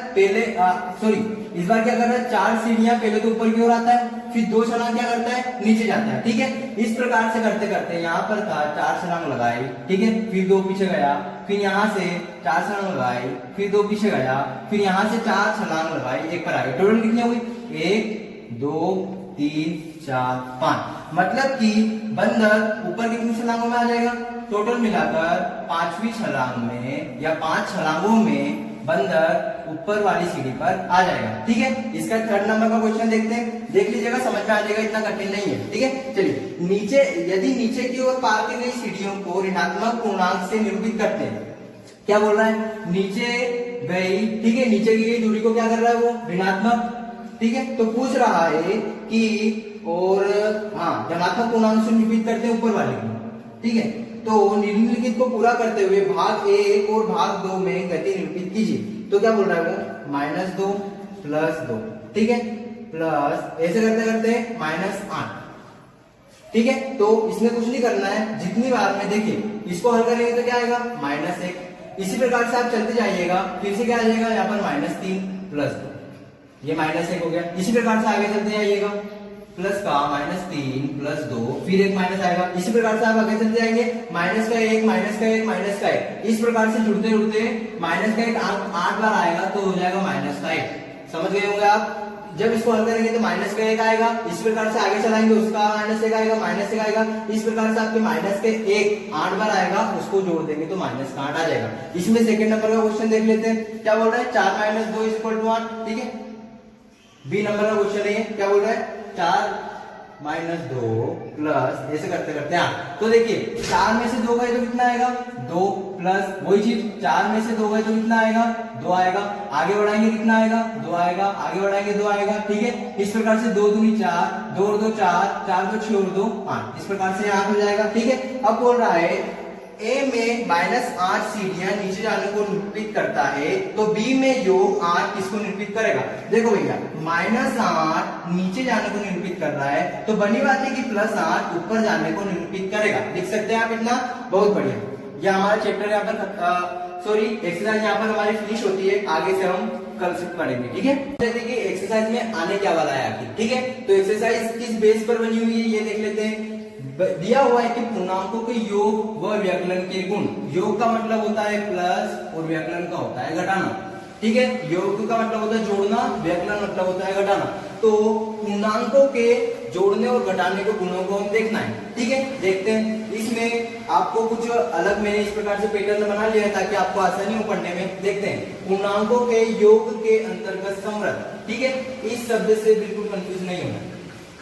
[SPEAKER 1] इस बार क्या कर रहा है, 4 सीढ़ियां पहले तो ऊपर की ओर आता है, फिर 2 छलांग क्या करता है नीचे जाता है, ठीक है। इस प्रकार से करते करते यहाँ पर था 4 छलांग लगाई, ठीक है, फिर 2 पीछे गया, फिर यहाँ से 4 छलांग लगाई, फिर 2 पीछे गया, फिर यहाँ से 4 छलांग लगाई, 1 पर आ गया। टोटल कितनी हुई 1 2 3 4 5, मतलब कि बंदर ऊपर कितनी छलांगों में आ जाएगा, टोटल मिलाकर 5वीं छलांग में या 5 छलांगों में बंदर ऊपर वाली सीढ़ी पर आ जाएगा, ठीक है। इसका थर्ड नंबर का क्वेश्चन देखते हैं, देख लीजिएगा समझ में आ जाएगा, इतना कठिन नहीं है, ठीक है। चलिए नीचे, यदि नीचे की ओर पार की गई सीढ़ियों को ऋणात्मक पूर्णांक से निरूपित करते हैं, क्या बोल रहा है, नीचे गई, ठीक है, नीचे की गई दूरी को क्या कर रहा है वो ऋणात्मक, ठीक है। तो पूछ रहा है कि और धनात्मक पूर्णांक से निरूपित करते हैं ऊपर वाले को, ठीक है। तो निम्नलिखित को पूरा करते हुए भाग 1 और भाग 2 में गति निरूपित कीजिए। तो क्या बोल रहा है वो -2 +2, ठीक है, प्लस ऐसे करते करते -8, ठीक है। तो इसमें कुछ नहीं करना है, जितनी बार में देखिए इसको हल करेंगे तो क्या आएगा -1, इसी प्रकार से आप चलते जाइएगा, फिर से क्या आ जाएगा यहाँ पर -3 +2, ये -1 हो गया। इसी प्रकार से आगे चलते जाइएगा, प्लस का -3 +2, फिर एक माइनस आएगा, इसी प्रकार से आप आगे चलते जाएंगे, -1 -1 इस प्रकार से जुड़ते जुड़ते -1 8 बार आएगा तो हो जाएगा -1। समझ गए होंगे आप। जब इसको हल करेंगे तो -1 आएगा, इस प्रकार से आगे चलाएंगे उसका -1 आएगा, -1 आएगा, इस प्रकार से आपके -1 8 बार आएगा, उसको जोड़ देंगे तो -8 आ जाएगा। इसमें सेकंड नंबर का क्वेश्चन देख लेते हैं, क्या बोल रहा है 4 - 2 = 8, ठीक है। बी नंबर का क्वेश्चन है, क्या बोल रहा है 4 - 2 प्लस ऐसे करते करते 8। तो देखिए 4 में से 2 गए तो कितना आएगा 2, प्लस वही चीज 4 में से 2 गए तो कितना आएगा 2 आएगा, आगे बढ़ाएंगे कितना आएगा 2 आएगा, आगे बढ़ाएंगे 2 आएगा, ठीक है। इस प्रकार से 2 दूनी 4, 2 और 2 4, 4 2 6 और 2 8, इस प्रकार से 8 हो जाएगा, ठीक है। अब बोल रहा है ए में -8 सीढ़ियां नीचे जाने को निरूपित करता है, तो बी में योग 8 किसको निरूपित करेगा। देखो भैया -8 नीचे जाने को निरूपित कर रहा है, तो बनी बात है कि +8 ऊपर जाने को निरूपित करेगा। लिख सकते हैं आप इतना, बहुत बढ़िया। ये हमारा चैप्टर यहाँ पर एक्सरसाइज यहाँ पर हमारी फिनिश होती है, आगे से हम कल से पढ़ेंगे, ठीक है। देखिए एक्सरसाइज में आने क्या वाला है आखिर, ठीक है। तो एक्सरसाइज किस बेस पर बनी हुई है ये देख लेते हैं। दिया हुआ है कि पूर्णांकों के योग व व्यकलन के गुण, योग का मतलब होता है प्लस और व्यकलन का होता है घटाना, ठीक है। योग का मतलब होता है जोड़ना, व्यकलन मतलब होता है घटाना। तो पूर्णांकों के जोड़ने और घटाने के गुणों को हम देखना है, ठीक है। देखते हैं, इसमें आपको कुछ अलग मैंने इस प्रकार से पैटर्न बना लिया है ताकि आपको आसानी हो पढ़ने में। देखते हैं, पूर्णांकों के योग के अंतर्गत समृद्ध, ठीक है। इस शब्द से बिल्कुल कंफ्यूज नहीं होना,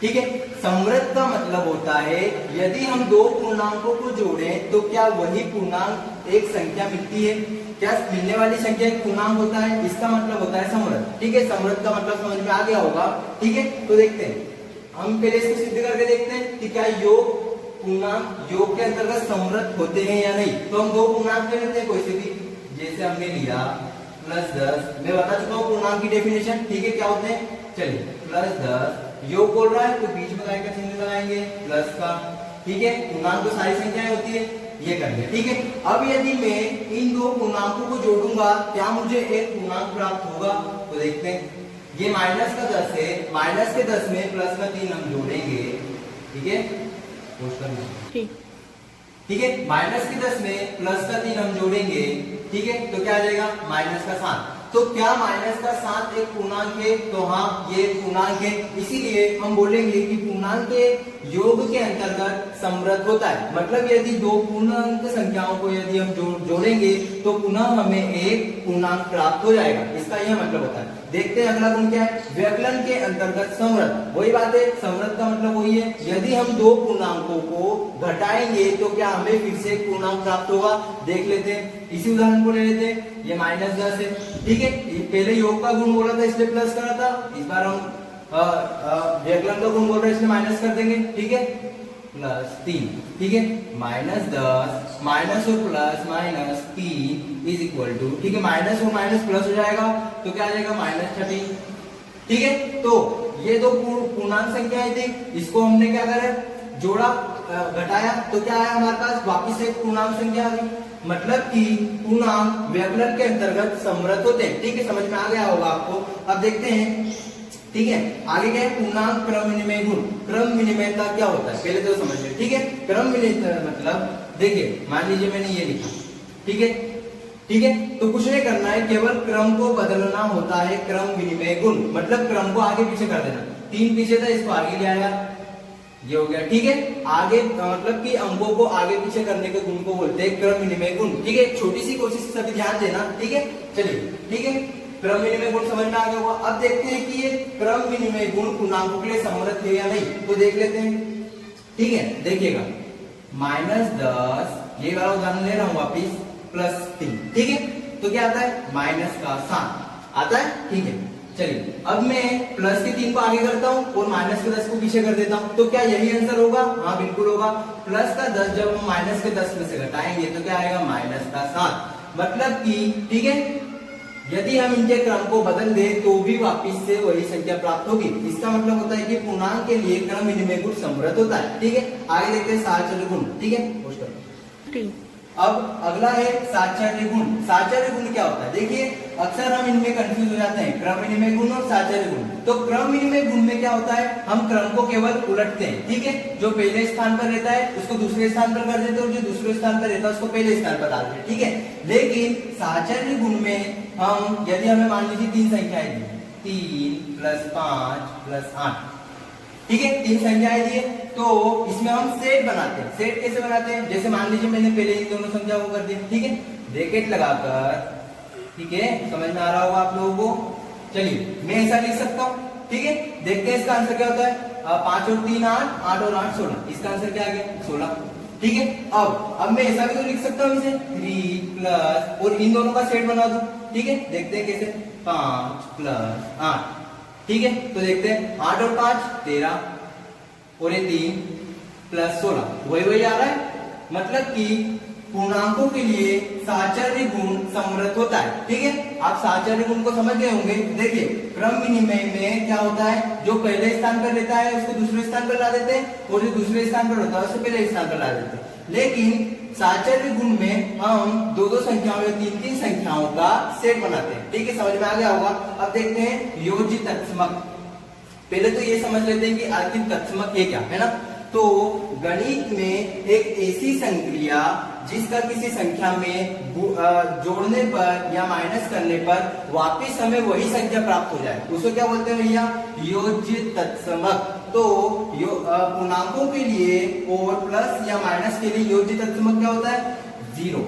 [SPEAKER 1] ठीक है। समृद्ध का मतलब होता है यदि हम 2 पूर्णांकों को जोड़ें तो क्या वही पूर्णांक एक संख्या मिलती है, क्या मिलने वाली संख्या एक पूर्णांक होता है, इसका मतलब होता है समृद्ध, ठीक है। समृद्ध का मतलब समझ में आ गया होगा, ठीक है। तो देखते हैं, हम पहले इसको सिद्ध करके देखते हैं कि क्या योग पूर्णांक योग के अंतर्गत समृद्ध होते हैं या नहीं। तो हम 2 पूर्णांक ले लेते हैं कोई से भी, जैसे हमने लिया +10, मैं बता चुका हूँ पूर्णांक की डेफिनेशन, ठीक है। क्या होते हैं, चलिए +10 योग बोल रहा है तो बीच में का चिन्ह लगाएंगे प्लस का, ठीक है। पूर्णांक तो सारी संख्याएं होती है, ये कर लिया, ठीक है। अब यदि मैं इन 2 पूर्णांकों को जोड़ूंगा क्या मुझे एक पूर्णांक प्राप्त होगा, तो देखते हैं। ये माइनस का 10 है, माइनस के 10 में प्लस का 3 हम जोड़ेंगे, ठीक है, ठीक है, माइनस के 10 में प्लस का 3 हम जोड़ेंगे, ठीक है, तो क्या आ जाएगा माइनस का 7। तो क्या माइनस का 7 एक पूर्णांक है? तो हाँ ये पूर्णांक है, इसीलिए हम बोलेंगे कि पूर्णांक के योग के अंतर्गत समृद्ध होता है। मतलब यदि दो पूर्णांक संख्याओं को यदि हम जोड़ेंगे तो पुनः हमें एक पूर्णांक प्राप्त हो जाएगा, इसका यह मतलब होता है। देखते हैं अगला गुण क्या है, व्यवकलन के अंतर्गत समृद्ध। वही बात है, समृद्ध का मतलब वही है, यदि हम दो पूर्णांकों को घटाएंगे तो क्या हमें फिर से एक पूर्णांक प्राप्त होगा। देख लेते हैं, इसी उदाहरण को ले लेते हैं, ये -10 है, ठीक है, पहले योग का गुण बोला था इसलिए प्लस करा था, इस बार हम व्यवकलन का गुण बोल रहे हैं इसलिए माइनस कर देंगे, ठीक है, +3, ठीक है, -10 माइनस और प्लस -3 इज इक्वल टू, ठीक है, माइनस और माइनस प्लस हो जाएगा तो क्या आ जाएगा -13, ठीक है। तो ये दो पूर्णांक संख्याएं थी, इसको हमने क्या करा, जोड़ा, घटाया, तो क्या आया हमारे पास, वापिस एक पूर्णांक संख्या आ गई। मतलब कि पूर्णांक व्यवकलन के अंतर्गत समृद्ध होते हैं, ठीक है, समझ में आ गया होगा आपको। अब देखते हैं, ठीक है, आगे क्या है, पूर्णांक क्रम विनिमय गुण। क्रम विनिमयता क्या होता है पहले तो समझ लें, ठीक है। क्रम विनिमयता मतलब देखिए, मान लीजिए मैंने ये लिखा, ठीक है, ठीक है, तो कुछ नहीं करना है, केवल क्रम को बदलना होता है, क्रम विनिमय गुण। मतलब क्रम को आगे पीछे कर देना, 3 पीछे था इसको आगे ले आया, ये हो गया, ठीक है। आगे मतलब कि अंकों को आगे पीछे करने के गुण को बोलते हैं क्रम विनिमय गुण, ठीक है। छोटी सी कोशिश सभी ध्यान देना, ठीक है। चलिए, ठीक है, क्रम विनिमय गुण समझ में आ गया होगा। अब देखते हैं कि ये क्रम विनिमय गुण पूर्णांकों के लिए समृद्ध है या नहीं, तो देख लेते हैं, ठीक है। देखिएगा, -10, ये वाला उदाहरण ले रहा हूं वापिस, +3, ठीक है, तो क्या आता है, -7 आता है, ठीक है। चलिए, अब मैं प्लस के 3 को आगे करता हूं और माइनस के 10 को पीछे कर देता हूं, तो क्या यही आंसर होगा? हाँ बिल्कुल होगा। प्लस का 10 जब हम माइनस के 10 में से घटाएंगे तो क्या आएगा, -7। मतलब कि, ठीक है, यदि हम इनके क्रम को बदल दें तो भी वापिस से वही संख्या प्राप्त होगी। इसका मतलब होता है कि पूर्णांक के लिए क्रम विनिमय गुण समृद्ध होता है, ठीक है। आगे देखते हैं साहचर्य गुण, ठीक है। अब अगला है साहचर्य गुण। साहचर्य गुण क्या होता है? देखिए, अक्सर हम इनमें कंफ्यूज हो जाते हैं, क्रम विनिमय गुण और साहचर्य गुण। तो क्रम विनिमय गुण में क्या होता है, हम क्रम को केवल उलटते हैं, ठीक है। जो पहले स्थान पर रहता है उसको दूसरे स्थान पर कर देते हैं और जो दूसरे स्थान पर रहता है उसको पहले स्थान पर डालते हैं, ठीक है। लेकिन साहचर्य गुण में हम, यदि हमें मान लीजिए 3 संख्याएं दी, 3 + 5 + 8, ठीक है, 3 संख्याएं दी, तो इसमें हम सेट बनाते हैं। सेट कैसे बनाते हैं? जैसे मान लीजिए मैंने पहले इन दोनों संख्या को कर दिया, ठीक है, ब्रैकेट लगाकर, ठीक है, समझ में आ रहा होगा आप लोगों को। चलिए, मैं ऐसा लिख सकता हूँ, ठीक है। देखते हैं इसका आंसर क्या होता है। 5 और 3 8, 8 और 8 16, इसका आंसर क्या आ गया, 16, ठीक है। अब मैं ऐसा भी तो लिख सकता हूँ इसे 3 प्लस, और इन दोनों का सेट बना दूं, ठीक है। देखते हैं कैसे, 5 + 8, ठीक है। तो देखते हैं, 8 और 5 13, और ये 3 + 16, वही आ रहा है। मतलब कि पूर्णांकों के लिए साहचर्य गुण समृद्ध होता है, ठीक है। आप साहचर्य गुण को समझ गए होंगे। देखिए, क्रम विनिमय में क्या होता है, जो पहले स्थान पर रहता है उसको दूसरे स्थान पर ला देते हैं, और जो दूसरे स्थान पर होता है उसको पहले स्थान पर ला देते हैं। लेकिन साहचर्य गुण में हम 2-2 संख्याओं या 3-3 संख्याओं का सेट बनाते हैं, ठीक है, समझ में आ गया होगा। अब देखते हैं योज्य तत्समक। पहले तो ये समझ लेते हैं कि आखिर तत्समक है क्या, है ना। तो गणित में एक ऐसी संक्रिया जिसका किसी संख्या में जोड़ने पर या माइनस करने पर वापिस हमें वही संख्या प्राप्त हो जाए, उसको क्या बोलते हैं भैया, योज्य तत्समक। तो पूर्णांकों के लिए और प्लस या माइनस के लिए योज्य तत्समक क्या होता है, 0।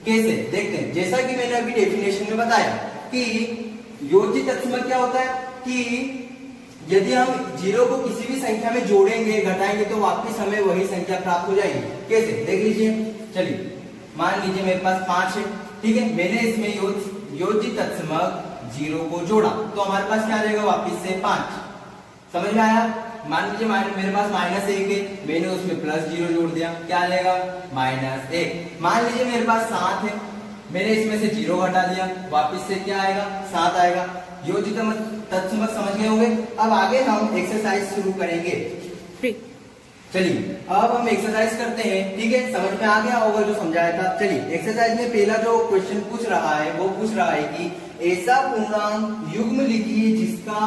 [SPEAKER 1] कैसे, देखते हैं। जैसा कि मैंने अभी डेफिनेशन में बताया कि योज्य तत्समक क्या होता है कि यदि हम 0 को किसी भी संख्या में जोड़ेंगे, घटाएंगे, तो वापस हमें वही संख्या प्राप्त हो जाएगी। कैसे, देख लीजिए। चलिए, मान लीजिए मेरे पास 5 है, ठीक है, मैंने इसमें योज्य तत्समक 0 को जोड़ा, तो हमारे पास क्या आ जाएगा, वापिस से 5। समझ में आया। मान लीजिए मेरे पास -1 है, मैंने उसमें +0 जोड़ दिया, क्या आ जाएगा, -1। मान लीजिए मेरे पास 7 है, मैंने इसमें से 0 घटा दिया, वापिस से क्या आएगा, 7 आएगा। योज्य तत्समक समझ गए होंगे। अब आगे हम एक्सरसाइज शुरू करेंगे। चलिए अब हम एक्सरसाइज करते हैं, ठीक है। समझ में आ गया होगा जो समझाया था। चलिए एक्सरसाइज में पहला जो क्वेश्चन पूछ रहा है वो पूछ रहा है कि ऐसा पूर्णांक युग्म लिखिए जिसका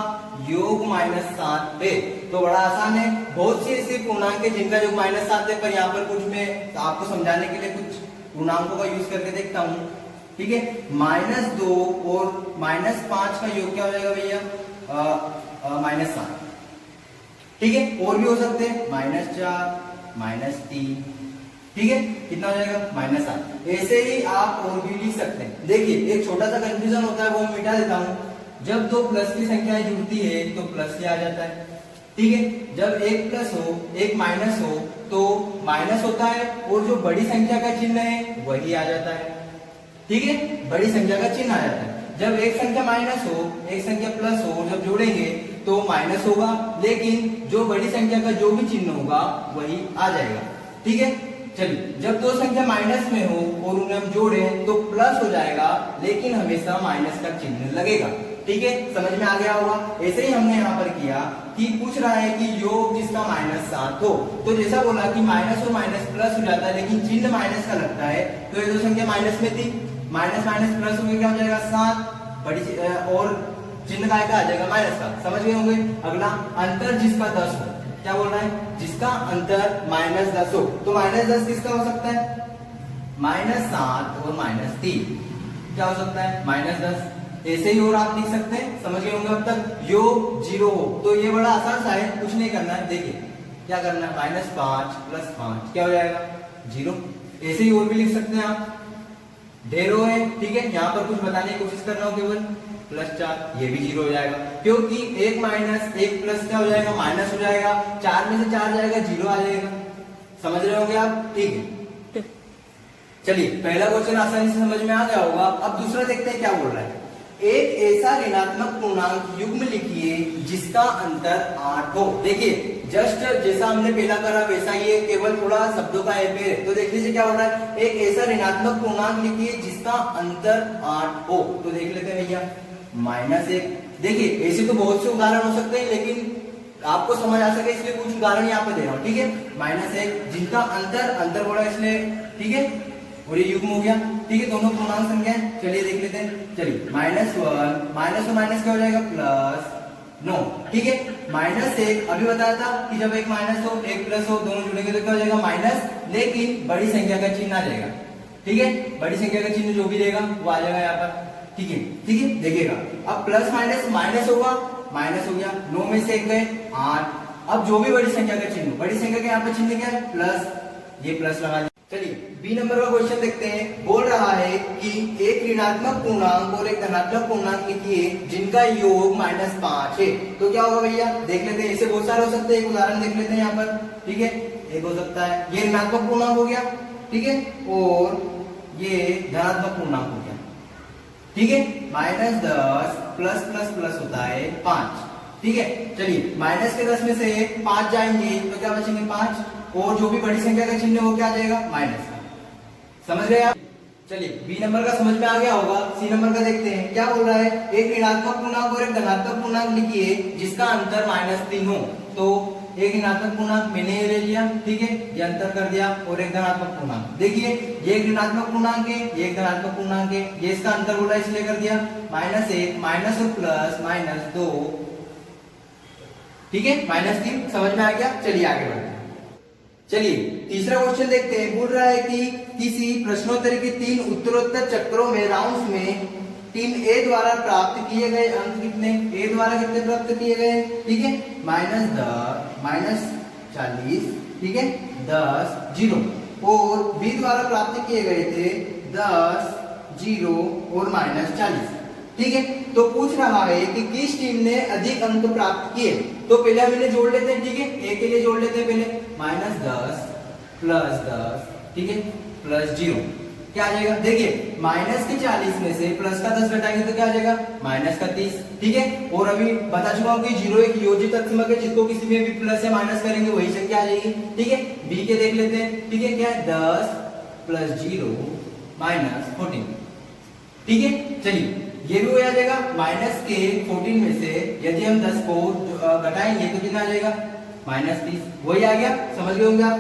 [SPEAKER 1] योग -7 है। तो बड़ा आसान है, बहुत से ऐसे पूर्णांक है जिनका योग -7 है, पर यहाँ पर कुछ मैं आपको समझाने के लिए कुछ पूर्णांकों का यूज करके देखता हूँ, ठीक है। -2 और -5 का योग क्या हो जाएगा भैया? -7, ठीक है। और भी हो सकते हैं -4, -3, ठीक है। कितना हो जाएगा? -7। ऐसे ही आप और भी लिख सकते हैं। देखिए एक छोटा सा कंफ्यूजन होता है, वो मैं मिटा देता हूँ। जब दो प्लस की संख्याएं जुड़ती है तो प्लस से आ जाता है, ठीक है। जब एक प्लस हो एक माइनस हो तो माइनस होता है, और जो बड़ी संख्या का चिन्ह है वही आ जाता है, ठीक है। बड़ी संख्या का चिन्ह आ जाता है। जब एक संख्या माइनस हो एक संख्या प्लस हो, जब जोड़ेंगे तो माइनस होगा, लेकिन जो बड़ी संख्या का जो भी चिन्ह होगा वही आ जाएगा, ठीक है। चलिए जब दो संख्या माइनस में हो और उन्हें हम जोड़े तो प्लस हो जाएगा, लेकिन हमेशा माइनस का चिन्ह लगेगा, ठीक है। समझ में आ गया होगा। ऐसे ही हमने यहाँ पर किया कि पूछ रहा है कि योग जिसका -7 हो, तो जैसा बोला कि माइनस और माइनस प्लस हो जाता है, लेकिन चिन्ह माइनस का लगता है। तो ये दो संख्या माइनस में थी, माइनस माइनस प्लस हो गया, क्या हो जाएगा? 7। बड़ी और चिन्ह का आ जाएगा माइनस का, समझ गए होंगे। अगला अंतर जिसका 10 हो, क्या बोल रहा है? जिसका अंतर -10 हो, तो -10 किसका हो सकता है? -7 और -3 क्या हो सकता है? -10। ऐसे ही और आप लिख सकते हैं, समझ गए होंगे अब तक। योग 0 हो तो ये बड़ा आसान सा है, कुछ नहीं करना है। देखिए क्या करना है? -5 + 5 क्या हो जाएगा? 0। ऐसे ही और भी लिख सकते हैं आप। ढेरों है, ठीक है। यहाँ पर कुछ बताने की कोशिश कर रहा हूँ केवल। +4 ये भी 0 हो जाएगा, क्योंकि 1 माइनस 1 प्लस क्या हो जाएगा? माइनस हो जाएगा। 4 में से 4 जाएगा, 0 आ जाएगा। समझ रहे होंगे आप, ठीक है। चलिए पहला क्वेश्चन आसानी से समझ में आ गया होगा। अब दूसरा देखते हैं क्या बोल रहा है। एक ऐसा ऋणात्मक पूर्णांक युग्म लिखिए जिसका अंतर 8 हो। देखिए जस्ट जैसा हमने पहला करा वैसा ही है, केवल थोड़ा शब्दों का हेरफेर है। तो देख लीजिए क्या हो रहा है। एक ऐसा ऋणात्मक पूर्णांक लिखिए जिसका अंतर 8 हो। तो देख लेते हैं भैया, -1। देखिए ऐसे तो बहुत से उदाहरण हो सकते हैं, लेकिन आपको समझ आ सके इसलिए कुछ उदाहरण यहाँ पे दे रहा हूँ, ठीक है। -1 जिनका अंतर बोला इसलिए, ठीक है। और ये युग्म हो गया, ठीक है। दोनों पूर्णांक संख्या है। चलिए देख लेते हैं। चलिए -1 माइनस और माइनस क्या हो जाएगा? +9, ठीक है। -1 अभी बताया था कि जब एक माइनस हो एक प्लस हो, दोनों जुड़ेंगे तो क्या हो जाएगा? माइनस, लेकिन बड़ी संख्या का चिन्ह आ जाएगा, ठीक है। बड़ी संख्या का चिन्ह जो भी देगा वो आ जाएगा यहाँ पर, ठीक है, ठीक है। देखिएगा अब प्लस माइनस माइनस होगा, माइनस हो गया। 9 में से 1 गए 8। अब जो भी बड़ी संख्या का चिन्ह, बड़ी संख्या का यहाँ पर चिन्ह क्या है? प्लस, ये प्लस लगा। चलिए बी नंबर का क्वेश्चन देखते हैं। बोल रहा है कि एक ऋणात्मक पूर्णांक और एक धनात्मक पूर्णांक लिखिए जिनका योग -5 है। तो क्या होगा भैया? देख लेते हैं। ऐसे बहुत सारे हो सकते हैं, एक उदाहरण देख लेते हैं यहाँ पर, ठीक है। एक हो सकता है ये ऋणात्मक पूर्णांक हो गया, ठीक है, और ये धनात्मक पूर्णांक हो गया, ठीक है। -10 प्लस प्लस प्लस होता है 5, ठीक है। चलिए माइनस के 10 में से 5 जाएंगे तो क्या बचेंगे? 5, और जो भी बड़ी संख्या का चिन्ह वो क्या आ जाएगा? माइनस का। समझ गए आप? चलिए बी नंबर का समझ में आ गया होगा। सी नंबर का देखते हैं क्या बोल रहा है। एक ऋणात्मक पूर्णांक और एक धनात्मक पूर्णांक लिखिए जिसका अंतर -3 हो। तो एक ऋणात्मक पूर्णांक मैंने ये ले लिया, ठीक है, ये अंतर कर दिया, और एक धनात्मक पूर्णांक। देखिए ये एक ऋणात्मक पूर्णांक है, ये एक धनात्मक पूर्णांक है, ये इसका अंतर बोला इसलिए कर दिया। -1 माइनस और प्लस -2, ठीक है, -3। समझ में आ गया? चलिए आगे बढ़ते हैं। चलिए तीसरा क्वेश्चन देखते हैं। बोल रहा है कि किसी प्रश्नोत्तरी के 3 उत्तरोत्तर चक्रों में राउंड्स में टीम ए द्वारा प्राप्त किए गए अंक कितने? ए द्वारा कितने प्राप्त किए गए? ठीक है, -40, ठीक है, 10 0, और बी द्वारा प्राप्त किए गए थे 10 0 और -40, ठीक है। तो पूछ रहा है कि किस टीम ने अधिक अंक प्राप्त किए। तो पहले हम इन्हें जोड़ लेते हैं, ठीक है। ए के लिए जोड़ लेते हैं पहले, -10 + 10, ठीक है, +0 क्या आ जाएगा? देखिए माइनस के 40 में से प्लस का 10 घटाएंगे तो क्या आ जाएगा? -30, ठीक है। और अभी बता चुका हूं कि 0 एक योजित तत्समक है, जिसको किसी में भी प्लस या माइनस करेंगे वही संख्या आ जाएगी, ठीक है। बी के देख लेते हैं, ठीक है, क्या है? 10 + 0 -14, ठीक है। चलिए ये भी हो जाएगा। माइनस के 14 में से यदि हम 10 को घटाएंगे तो कितना आ जाएगा? -30 वही आ गया, समझ गए होंगे आप।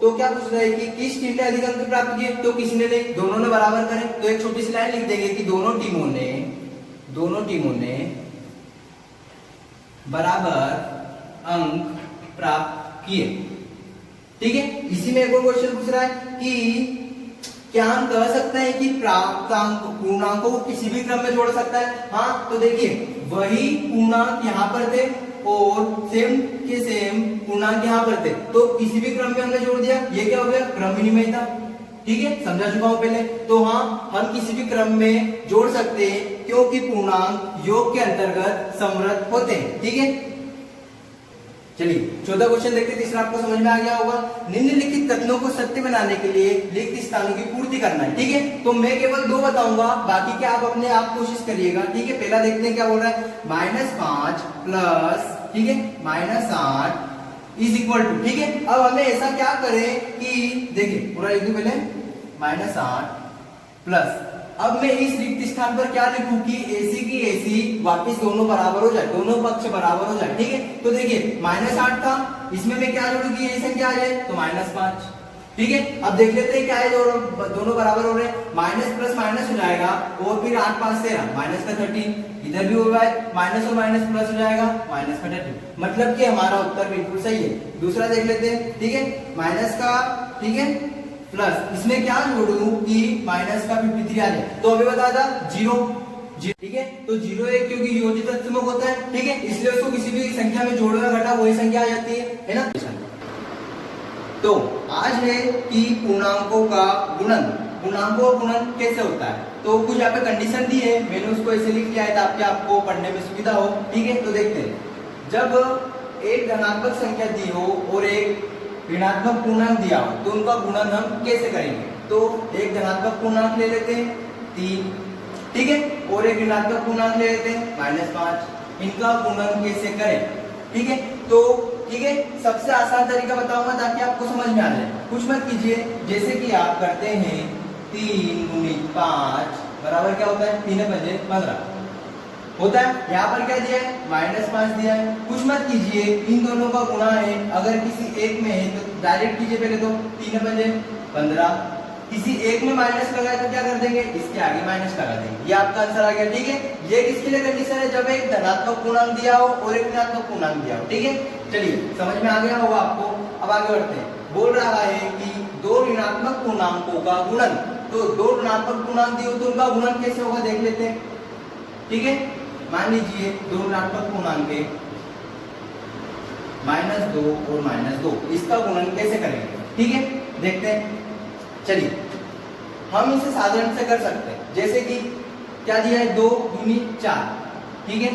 [SPEAKER 1] तो क्या पूछ रहा है कि किस टीम ने अधिक अंक प्राप्त किए, तो किसी ने नहीं, दोनों ने बराबर करे। तो एक छोटी सी लाइन लिख देंगे कि दोनों टीमों ने बराबर अंक प्राप्त किए। ठीक है, इसी में एक और क्वेश्चन पूछ रहा है कि क्या हम कह सकते हैं कि प्राप्त अंक पूर्णांकों को किसी भी क्रम में जोड़ सकता है। हाँ, तो देखिए वही पूर्णांक यहाँ पर थे और सेम के सेम पूर्णांक यहाँ पर थे, तो किसी भी क्रम में हमने जोड़ दिया, ये क्या हो गया, क्रम विनिमय था। ठीक है, समझा चुका हूं पहले। तो हाँ, हम किसी भी क्रम में जोड़ सकते हैं क्योंकि पूर्णांक योग के अंतर्गत समृद्ध होते हैं। ठीक है, चलिए 14 क्वेश्चन देखते हैं, तीसरा आपको समझ में आ गया होगा। निम्नलिखित कथनों को सत्य बनाने के लिए रिक्त स्थानों की पूर्ति करना है। ठीक है, तो मैं केवल 2 बताऊंगा, बाकी के आप अपने आप कोशिश करिएगा। ठीक है, पहला देखते हैं क्या बोल रहा है, -5 प्लस, ठीक है, -8 इज इक्वल टू। ठीक है, अब हमें ऐसा क्या करें कि देखिए पूरा लिख दूं पहले, -8 प्लस, अब मैं इस रिक्त स्थान पर क्या लिखूं कि AC की AC वापिस दोनों बराबर हो जाए, दोनों पक्ष बराबर हो जाए। ठीक है, तो देखिए -8 था, इसमें मैं क्या जोड़ू कि ये संख्या आ जाए, तो -5। ठीक है, अब देख लेते हैं क्या है, दोनों बराबर हो रहे हैं, माइनस प्लस माइनस हो जाएगा और फिर 8 5 13 माइनस का 13, इधर भी होगा माइनस और माइनस प्लस हो जाएगा, माइनस का 13, मतलब कि हमारा उत्तर बिल्कुल सही है। दूसरा देख लेते हैं। ठीक है, माइनस का, ठीक है, प्लस, इसमें क्या जोड़ू कि माइनस का 53 आ जाए, तो अभी बता था 0। ठीक है, तो 0 है क्योंकि योजित तत्समक होता है। ठीक है, इसलिए उसको किसी भी संख्या में जोड़ो या घटा वही संख्या आ जाती है ना। तो आज है कि पूर्णांकों का गुणन, पूर्णांकों का गुणन कैसे होता है। तो कुछ यहाँ पे कंडीशन दी है, मैंने उसको ऐसे लिख लिया है ताकि आपको पढ़ने में सुविधा हो। ठीक है, तो देखते हैं, जब एक धनात्मक संख्या दी हो और एक ऋणात्मक पूर्णांक दिया हो तो उनका गुणन हम कैसे करेंगे। तो एक धनात्मक पूर्णांक ले लेते हैं 3, ठीक है, और एक ऋणात्मक पूर्णांक ले लेते हैं -5, इनका गुणन कैसे करें। ठीक है, तो ठीक है, सबसे आसान तरीका बताऊंगा ताकि आपको समझ में आ जाए। कुछ मत कीजिए, जैसे कि आप करते हैं 3 × 5 बराबर क्या होता है, 3 × 5 = 15 होता है। यहाँ पर क्या दिया है, -5 दिया है। कुछ मत कीजिए, इन दोनों का गुणा है, अगर किसी एक में है तो डायरेक्ट कीजिए, पहले तो 3 × 5 = 15, किसी एक में माइनस लगाए तो क्या कर देंगे, इसके आगे माइनस लगा देंगे, ये आपका आंसर आ गया। ठीक है, ये किसके लिए कंडीशन है, जब एक धनात्मक पूर्णांक दिया हो और एक ऋणात्मक पूर्णांक दिया हो। ठीक है, चलिए समझ में आ गया होगा आपको। अब आगे बढ़ते हैं। बोल रहा है कि 2 ऋणात्मक पूर्णांकों का गुणन, तो 2 ऋणात्मक पूर्णांक दिए तो उनका गुणन कैसे होगा देख लेते हैं। ठीक है, मान लीजिए 2 ऋणात्मक पूर्णांक है -2 और -2, इसका गुणन कैसे करेंगे। ठीक है, देखते हैं। चलिए हम इसे साधारण से कर सकते हैं, जैसे कि क्या दिया है, 2 दूनी 4, ठीक है,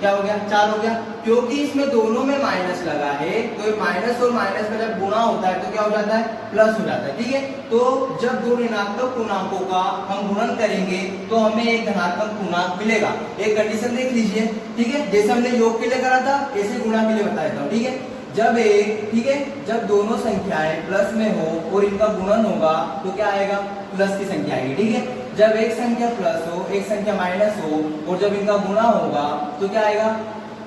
[SPEAKER 1] क्या हो गया, 4 हो गया। क्योंकि इसमें दोनों में माइनस लगा है तो माइनस और माइनस का जब गुणा होता है तो क्या हो जाता है, प्लस हो जाता है। ठीक है, तो जब 2 ऋणात्मक पूर्णांकों का हम गुणन करेंगे तो हमें एक धनात्मक पूर्णांक मिलेगा। एक कंडीशन देख लीजिए, ठीक है, जैसे हमने योग के लिए करा था ऐसे गुणा के लिए बता देता हूँ। ठीक है, जब एक, ठीक है, जब दोनों संख्याएं प्लस में हो और इनका गुणन होगा तो क्या आएगा, प्लस की संख्या आएगी। ठीक है, जब एक संख्या प्लस हो एक संख्या माइनस हो और जब इनका गुणा होगा तो क्या आएगा,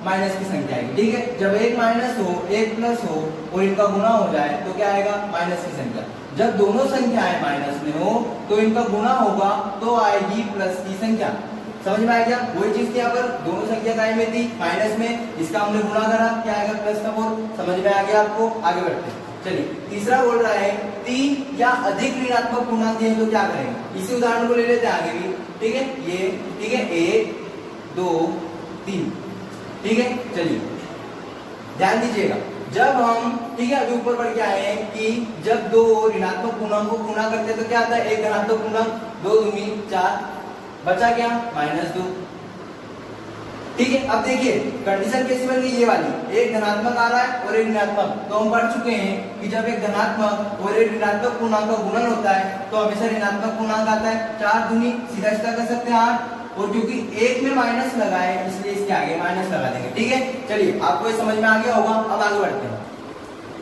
[SPEAKER 1] माइनस की संख्या आएगी। ठीक है, जब एक माइनस हो एक प्लस हो और इनका गुणा हो जाए तो क्या आएगा, माइनस की संख्या। जब दोनों संख्याएं माइनस में हो तो इनका गुणा होगा तो आएगी प्लस की संख्या। समझ में आ गया, वही चीज थी यहाँ पर, दोनों संख्या काय में थी, माइनस में, इसका हमने गुणा करा, क्या आएगा, प्लस का 4। समझ में आ गया आपको, आगे बढ़ते हैं। चलिए तीसरा बोल रहा है 3 या अधिक ऋणात्मक पूर्णांक दिए तो क्या करेंगे। इसी उदाहरण को ले लेते हैं आगे भी। ठीक है, ये, ठीक है, 1 2 3, ठीक है। चलिए ध्यान दीजिएगा, जब हम, ठीक है, अभी ऊपर बढ़ के आए हैं कि जब 2 ऋणात्मक पूर्णांक को गुणा करते हैं तो क्या आता है, एक धनात्मक पूर्णांक, 2 दूनी 4, बचा क्या, -2। ठीक है, अब देखिए कंडीशन कैसी बन गई, ये वाली, एक धनात्मक आ रहा है और एक ऋणात्मक। तो हम पढ़ चुके हैं कि जब एक धनात्मक और एक ऋणात्मक पूर्णांक का गुणन होता है तो हमेशा ऋणात्मक पूर्णांक आता है। 4 दूनी सीधा सीधा कर सकते हैं 8, और क्योंकि एक में माइनस लगा है इसलिए इसके आगे माइनस लगा देंगे। ठीक है, चलिए आपको ये समझ में आ गया होगा। अब आगे बढ़ते हैं,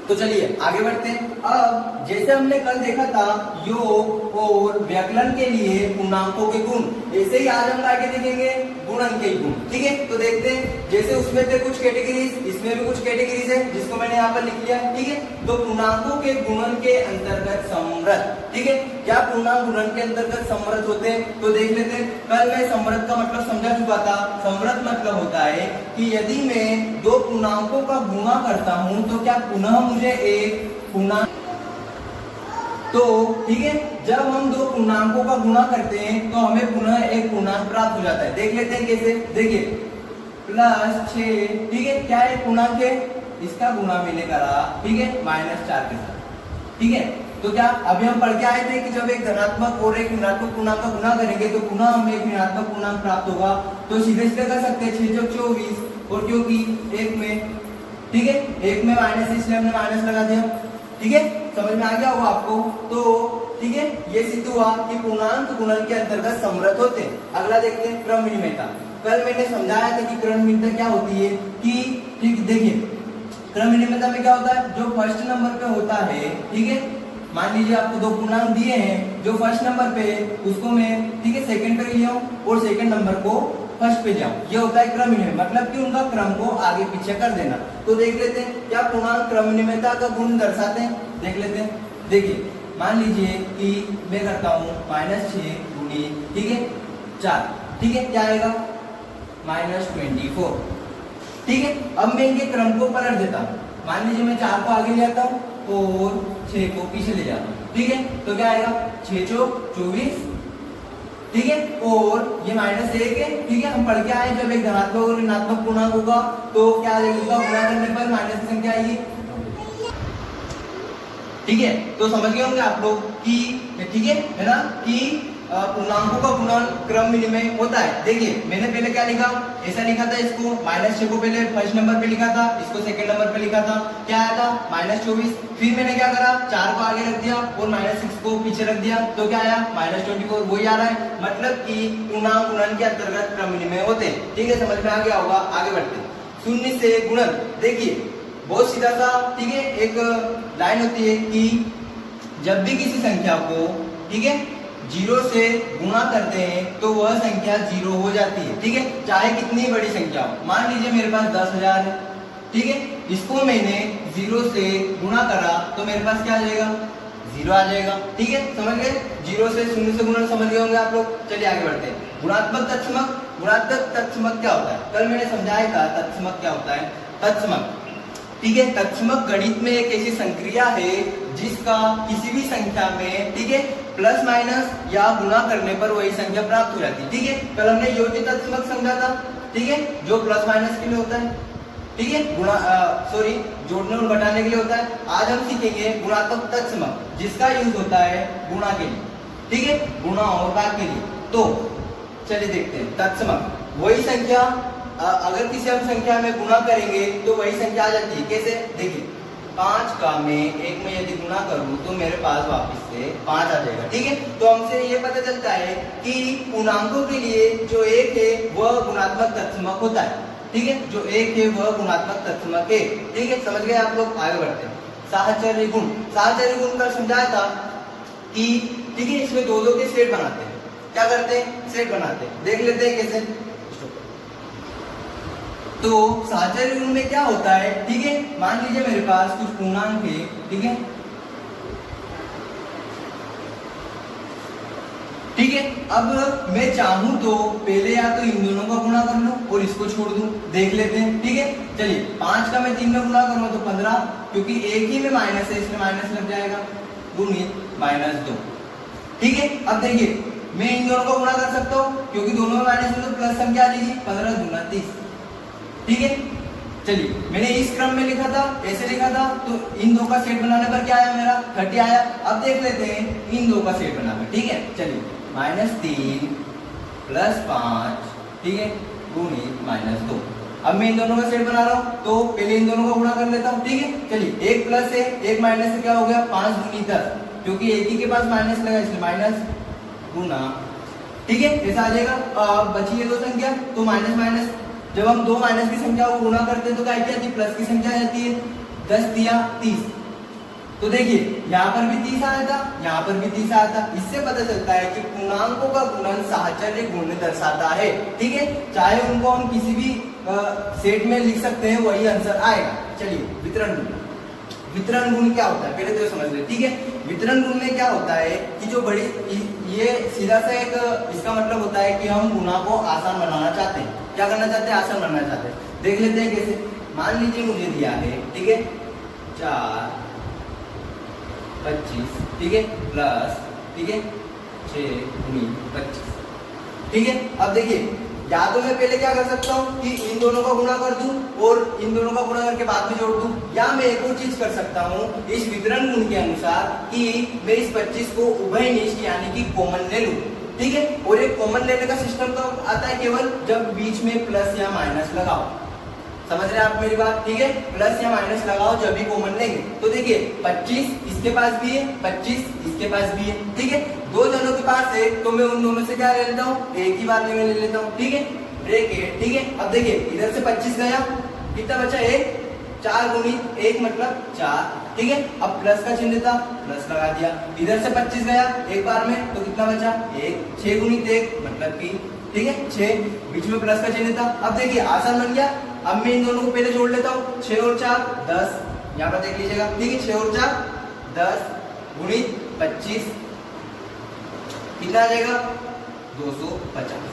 [SPEAKER 1] तो चलिए आगे बढ़ते हैं। अब जैसे हमने कल देखा था योग और व्याकलन के लिए पूर्णांकों के गुण, ऐसे ही आज हम आगे देखेंगे गुणन के गुण। ठीक है, तो देखते हैं, जैसे उसमें थे कुछ कैटेगरीज, इसमें भी कुछ कैटेगरीज है जिसको मैंने यहाँ पर लिख लिया। ठीक है, तो पूर्णांकों के गुणन के अंतर्गत समृद्ध। ठीक है, क्या पूर्णांक गुणन के अंतर्गत समृद्ध होते हैं, तो देख लेते हैं। कल मैं समृद्ध का मतलब समझा चुका था। समृद्ध मतलब होता है कि यदि मैं दो पूर्णांकों का गुणा करता हूं तो क्या पुनः मुझे एक पूर्णांक, तो ठीक है, जब हम दो पूर्णांकों का गुणा करते हैं तो हमें पुनः एक पूर्णांक प्राप्त हो जाता है। देख लेते हैं कैसे। देखिए +6, ठीक है, क्या है पूर्णांक है, इसका गुणा मैंने करा, ठीक है, -4 के साथ। ठीक है, तो क्या अभी हम पढ़ के आए थे कि जब एक धनात्मक और एक ऋणात्मक पूर्णांक का गुणा करेंगे तो पुनः हमें एक ऋणात्मक पूर्णांक प्राप्त होगा। तो सीधे सीधे कर सकते हैं 6 × 24, और क्योंकि एक में, ठीक है, एक में माइनस इसलिए हमने माइनस लगा दिया। ठीक है, समझ में आ गया होगा आपको। तो ठीक है, ये सिद्ध हुआ कि पूर्णांक गुणन के अंतर्गत समृद्ध होते हैं। अगला देखते हैं क्रम विनिमयता। कल मैंने समझाया था कि क्रम विनिमयता क्या होती है, कि ठीक देखिए क्रम विनिमयता में क्या होता है, जो फर्स्ट नंबर पे होता है, ठीक है, मान लीजिए आपको दो पूर्णांक दिए हैं, जो फर्स्ट नंबर पे उसको मैं, ठीक है, सेकंड पे ले आऊं और सेकंड नंबर को फर्स्ट पे जाऊं, ये होता है क्रम विनिमय, मतलब कि उनका क्रम को आगे पीछे कर देना। तो देख लेते हैं क्या पूर्णांक क्रम विनिमयता का गुण दर्शाते हैं, देख लेते हैं। देखिए मान लीजिए कि मैं करता हूँ -6 गुणी, ठीक है, 4, ठीक है, क्या आएगा -24। ठीक है, अब मैं इनके क्रम को पलट देता हूँ। मान लीजिए मैं 4 को आगे ले आता हूँ और 6 को पीछे ले जाता हूँ। ठीक है, तो क्या आएगा 6 × 24, ठीक है, और ये -1 है। ठीक है, हम पढ़ के आए जब एक धनात्मक और ऋणात्मक पूर्णांक होगा तो क्या होगा, गुणा करने पर माइनस की संख्या आएगी। ठीक है, तो समझ गए होंगे आप लोग कि, ठीक है ना, कि पूर्णांकों का गुणन क्रम विनिमय होता है। देखिए मैंने पहले क्या लिखा, ऐसा लिखा था, इसको -6 को पहले फर्स्ट नंबर पे लिखा था, इसको सेकंड नंबर पे लिखा था, क्या आया था -24। फिर मैंने क्या करा, 4 को आगे रख दिया और -6 को पीछे रख दिया, तो क्या आया -24, वही आ रहा है। मतलब कि पूर्णांक गुणन के अंतर्गत क्रम विनिमय होते हैं। ठीक है, समझ में आ गया होगा। आगे बढ़ते हैं, शून्य से गुणन। देखिए बहुत सीधा सा, ठीक है, एक लाइन होती है कि जब भी किसी संख्या को, ठीक है, 0 से गुणा करते हैं तो वह संख्या 0 हो जाती है। ठीक है, चाहे कितनी बड़ी संख्या हो। मान लीजिए मेरे पास 10,000 है, ठीक है, इसको मैंने 0 से गुणा करा तो मेरे पास क्या आ जाएगा, 0 आ जाएगा। ठीक है, समझ गए, 0 से शून्य से गुणन समझ गए होंगे आप लोग। चलिए आगे बढ़ते हैं, गुणात्मक तत्समक। गुणात्मक तत्समक क्या होता है, कल मैंने समझाया था तत्समक क्या होता है। तत्समक, ठीक है, तत्समक गणित में एक ऐसी संक्रिया है जिसका किसी भी संख्या में, ठीक है, प्लस माइनस या गुणा करने पर वही संख्या प्राप्त हो जाती है। ठीक है, कल हमने योज्य तत्समक समझा था, ठीक है, जो प्लस माइनस के लिए होता है, ठीक है, जोड़ने और घटाने के लिए होता है। आज हम सीखेंगे गुणात्मक तत्समक, जिसका यूज होता है गुणा के लिए, ठीक है, गुणा और भाग के लिए। तो चलिए देखते हैं तत्समक, वही संख्या, अगर किसी हम संख्या में गुणा करेंगे तो वही संख्या आ जाती है। कैसे, देखिए 5 का मैं 1 में यदि गुणा करूं तो मेरे पास वापस से 5 आ जाएगा। ठीक है, तो हमसे ये पता चलता है कि पूर्णांकों के लिए जो 1 है वह गुणात्मक तत्समक होता है। ठीक है, जो 1 है वह गुणात्मक तत्समक है। ठीक है, समझ गए आप लोग। आगे बढ़ते हैं, साहचर्य गुण। साहचर्य गुण का समझाया था कि, ठीक है, इसमें दो के सेट बनाते हैं। क्या करते हैं, सेट बनाते हैं। देख लेते हैं कैसे। तो साहचर्य गुण में क्या होता है, ठीक है, मान लीजिए मेरे पास कुछ पूर्णांक है, ठीक है, ठीक है, अब मैं चाहूं तो पहले या तो इन दोनों का गुणा कर लूं और इसको छोड़ दूं। देख लेते हैं। ठीक है, चलिए 5 का मैं 3 में गुणा करूंगा तो 15, क्योंकि एक ही में माइनस है इसलिए माइनस लग जाएगा, गुणित -2। ठीक है, अब देखिए मैं इन दोनों का गुणा कर सकता हूँ क्योंकि दोनों में माइनस है तो प्लस संख्या आ जाएगी, 15 दूना 30। ठीक है, चलिए मैंने इस क्रम में लिखा था, ऐसे लिखा था, तो इन दो का सेट बनाने पर क्या आया, मेरा 30 आया। अब देख लेते हैं इन दो का सेट बनाकर। ठीक है, चलिए -3 + 5, ठीक है, गुणित -2। अब मैं इन दोनों का सेट बना रहा हूँ तो पहले इन दोनों का गुणा कर लेता हूँ। ठीक है, चलिए 1 प्लस है 1 माइनस से क्या हो गया, 5 गुणित 10, क्योंकि एक ही के पास माइनस लगा इसलिए माइनस गुना। ठीक है, ऐसा आ जाएगा। बची है दो संख्या तो माइनस माइनस, जब हम दो माइनस की संख्या को गुणा करते हैं तो क्या आती है, प्लस की संख्या आ जाती है। 10 दिया 30, तो देखिए यहाँ पर भी 30 आया था, यहाँ पर भी 30 आया था। इससे पता चलता है कि पूर्णांकों का गुणन साहचर्य गुण दर्शाता है। ठीक है, चाहे उनको हम किसी भी सेट में लिख सकते हैं, वही आंसर आएगा। चलिए वितरण गुण, वितरण गुण क्या होता है पहले तो समझ ले। ठीक है, वितरण गुण में क्या होता है कि जो बड़ी, ये सीधा सा एक इसका मतलब होता है कि हम गुणा को आसान बनाना चाहते हैं। क्या करना चाहते हैं? आसान बनाना चाहते हैं। देख लेते हैं कैसे। मान लीजिए मुझे दिया है, ठीक है, 4 25, ठीक है, प्लस, ठीक है, 6 गुणित 25। ठीक है, अब देखिए या तो मैं पहले क्या कर सकता हूँ कि इन दोनों का गुणा कर दूं और इन दोनों का गुणा करके बाद में जोड़ दूं, या मैं एक और चीज कर सकता हूँ इस वितरण गुण के अनुसार कि मैं इस 25 को उभयनिष्ठ यानी कि कॉमन ले लूं। ठीक है, और एक कॉमन लेने का सिस्टम तो आता है केवल जब बीच में प्लस या माइनस लगाओ। समझ रहे हैं आप मेरी बात? ठीक है, प्लस या माइनस लगाओ जब भी कॉमन लेंगे। तो देखिए 25 इसके पास भी है, 25 इसके पास भी है। ठीक है, दो जनों के पास है तो मैं उन दोनों से क्या ले लेता हूँ? एक ही बार में ले लेता हूँ। ठीक है, ब्रैकेट। ठीक है, अब देखिए इधर से 25 गया, कितना बचा? 1, 4 गुणित 1 मतलब 4। ठीक है, अब प्लस का चिन्ह था, प्लस लगा दिया। इधर से 25 गया एक बार में तो कितना बचा? 1, 6 गुणित 1 मतलब 3। ठीक है, 6, बीच में प्लस का चिन्ह था। अब देखिए आसान बन गया। अब मैं इन दोनों को पहले जोड़ लेता हूँ, 6 और 4 10, यहाँ पर देख लीजिएगा। ठीक है, 6 और 4 10 गुणित 25 कितना आ जाएगा? 250।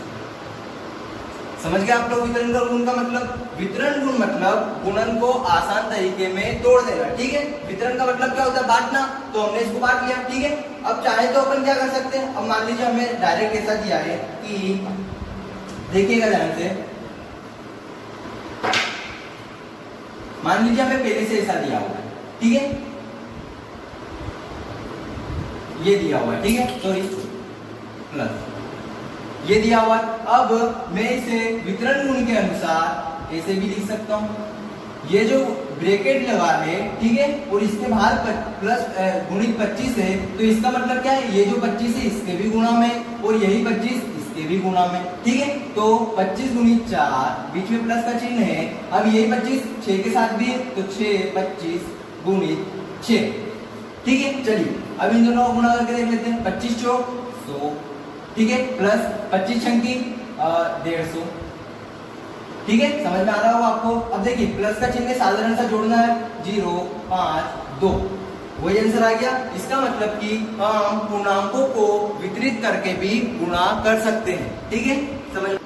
[SPEAKER 1] समझ गए आप लोग वितरण गुण का मतलब? वितरण गुण मतलब गुणन को आसान तरीके में तोड़ देना। ठीक है, वितरण का मतलब क्या होता है? बांटना। तो हमने इसको बांट लिया। ठीक है, अब चाहे तो अपन क्या कर सकते हैं? अब मान लीजिए हमें डायरेक्ट ऐसा दिया है कि, देखिएगा ध्यान से, मान लीजिए हमें पहले से ऐसा दिया हुआ है। ठीक है, ये दिया हुआ है। ठीक है, सॉरी प्लस ये दिया हुआ है। अब मैं इसे वितरण गुण के अनुसार ऐसे भी लिख सकता हूं। ये जो ब्रैकेट लगा है, ठीक है, और इसके बाहर प्लस गुणित 25 है, तो इसका मतलब क्या है? ये जो 25 है इसके भी गुणा में और यही 25 इसके भी गुणा में। ठीक है, तो 25 गुणित 4, बीच में प्लस का चिन्ह है। अब यही 25 6 के साथ भी है तो 6 25 गुणित 6। ठीक है, चलिए अब इन दोनों को गुणा करके देख लेते हैं। 25 चौक 100, ठीक है, प्लस 25 छंकी 150। ठीक है, समझ में आ रहा होगा आपको? अब देखिए प्लस का चिन्ह साधारण सा जोड़ना है, 0 5 2, वही आंसर आ गया। इसका मतलब कि हम पूर्णांकों को वितरित करके भी गुणा कर सकते हैं। ठीक है, समझ,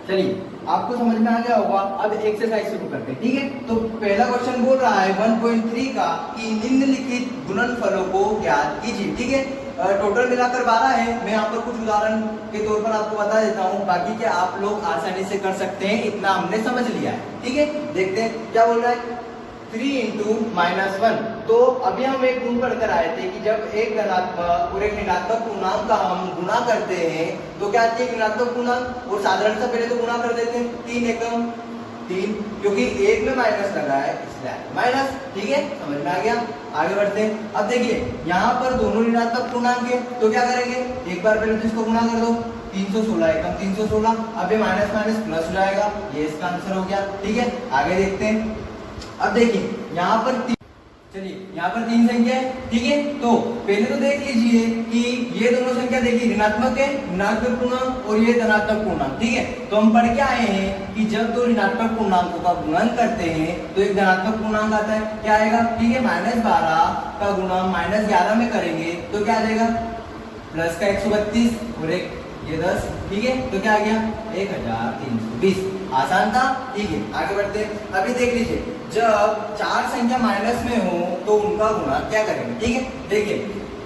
[SPEAKER 1] चलिए आपको समझ में आ गया होगा। अब एक्सरसाइज शुरू करते हैं। ठीक है, तो पहला क्वेश्चन बोल रहा है 1.3 का कि निम्नलिखित गुणनफलों को ज्ञात कीजिए। ठीक है, टोटल मिलाकर 12 है। मैं यहाँ पर कुछ उदाहरण के तौर पर आपको बता देता हूँ, बाकी के आप लोग आसानी से कर सकते हैं, इतना हमने समझ लिया है। ठीक है, देखते हैं क्या बोल रहा है। 3 × -1। तो अभी हम एक गुण पढ़कर आए थे कि जब एक धनात्मक और एक ऋणात्मक पूर्णांक का हम गुणा करते हैं तो क्या आती है? ऋणात्मक पूर्णांक। और साधारण सा पहले तो गुणा कर देते हैं, 3 एकम 3, क्योंकि एक में माइनस लगा है इसलिए माइनस। ठीक है, समझ में आ गया। आगे बढ़ते हैं। अब देखिए यहाँ पर दोनों ऋणात्मक पूर्णांक है तो क्या करेंगे? एक बार पहले तो इसको गुणा कर दो, 316 एकम 316। अब ये माइनस माइनस प्लस हो जाएगा, ये इसका आंसर हो गया। ठीक है, आगे देखते हैं। अब देखिए यहाँ पर चलिए यहाँ पर 3 संख्या है। ठीक है, तो पहले तो देख लीजिए कि ये दोनों संख्या देखिए ऋणात्मक है, ऋणात्मक पूर्णांक, और ये धनात्मक पूर्णांक। ठीक है, तो हम पढ़ के आए हैं कि जब दो ऋणात्मक पूर्णांकों का गुणन करते हैं तो एक धनात्मक पूर्णांक आता है। क्या आएगा? ठीक है, -12 का गुणा -11 में करेंगे तो क्या आ जाएगा? प्लस का 132 और एक ये 10। ठीक है, तो क्या आ गया? 1320। आसान था। ठीक है, आगे बढ़ते हैं। अभी देख लीजिए जब 4 संख्या माइनस में हो तो उनका गुणा क्या करेंगे? ठीक है, देखिए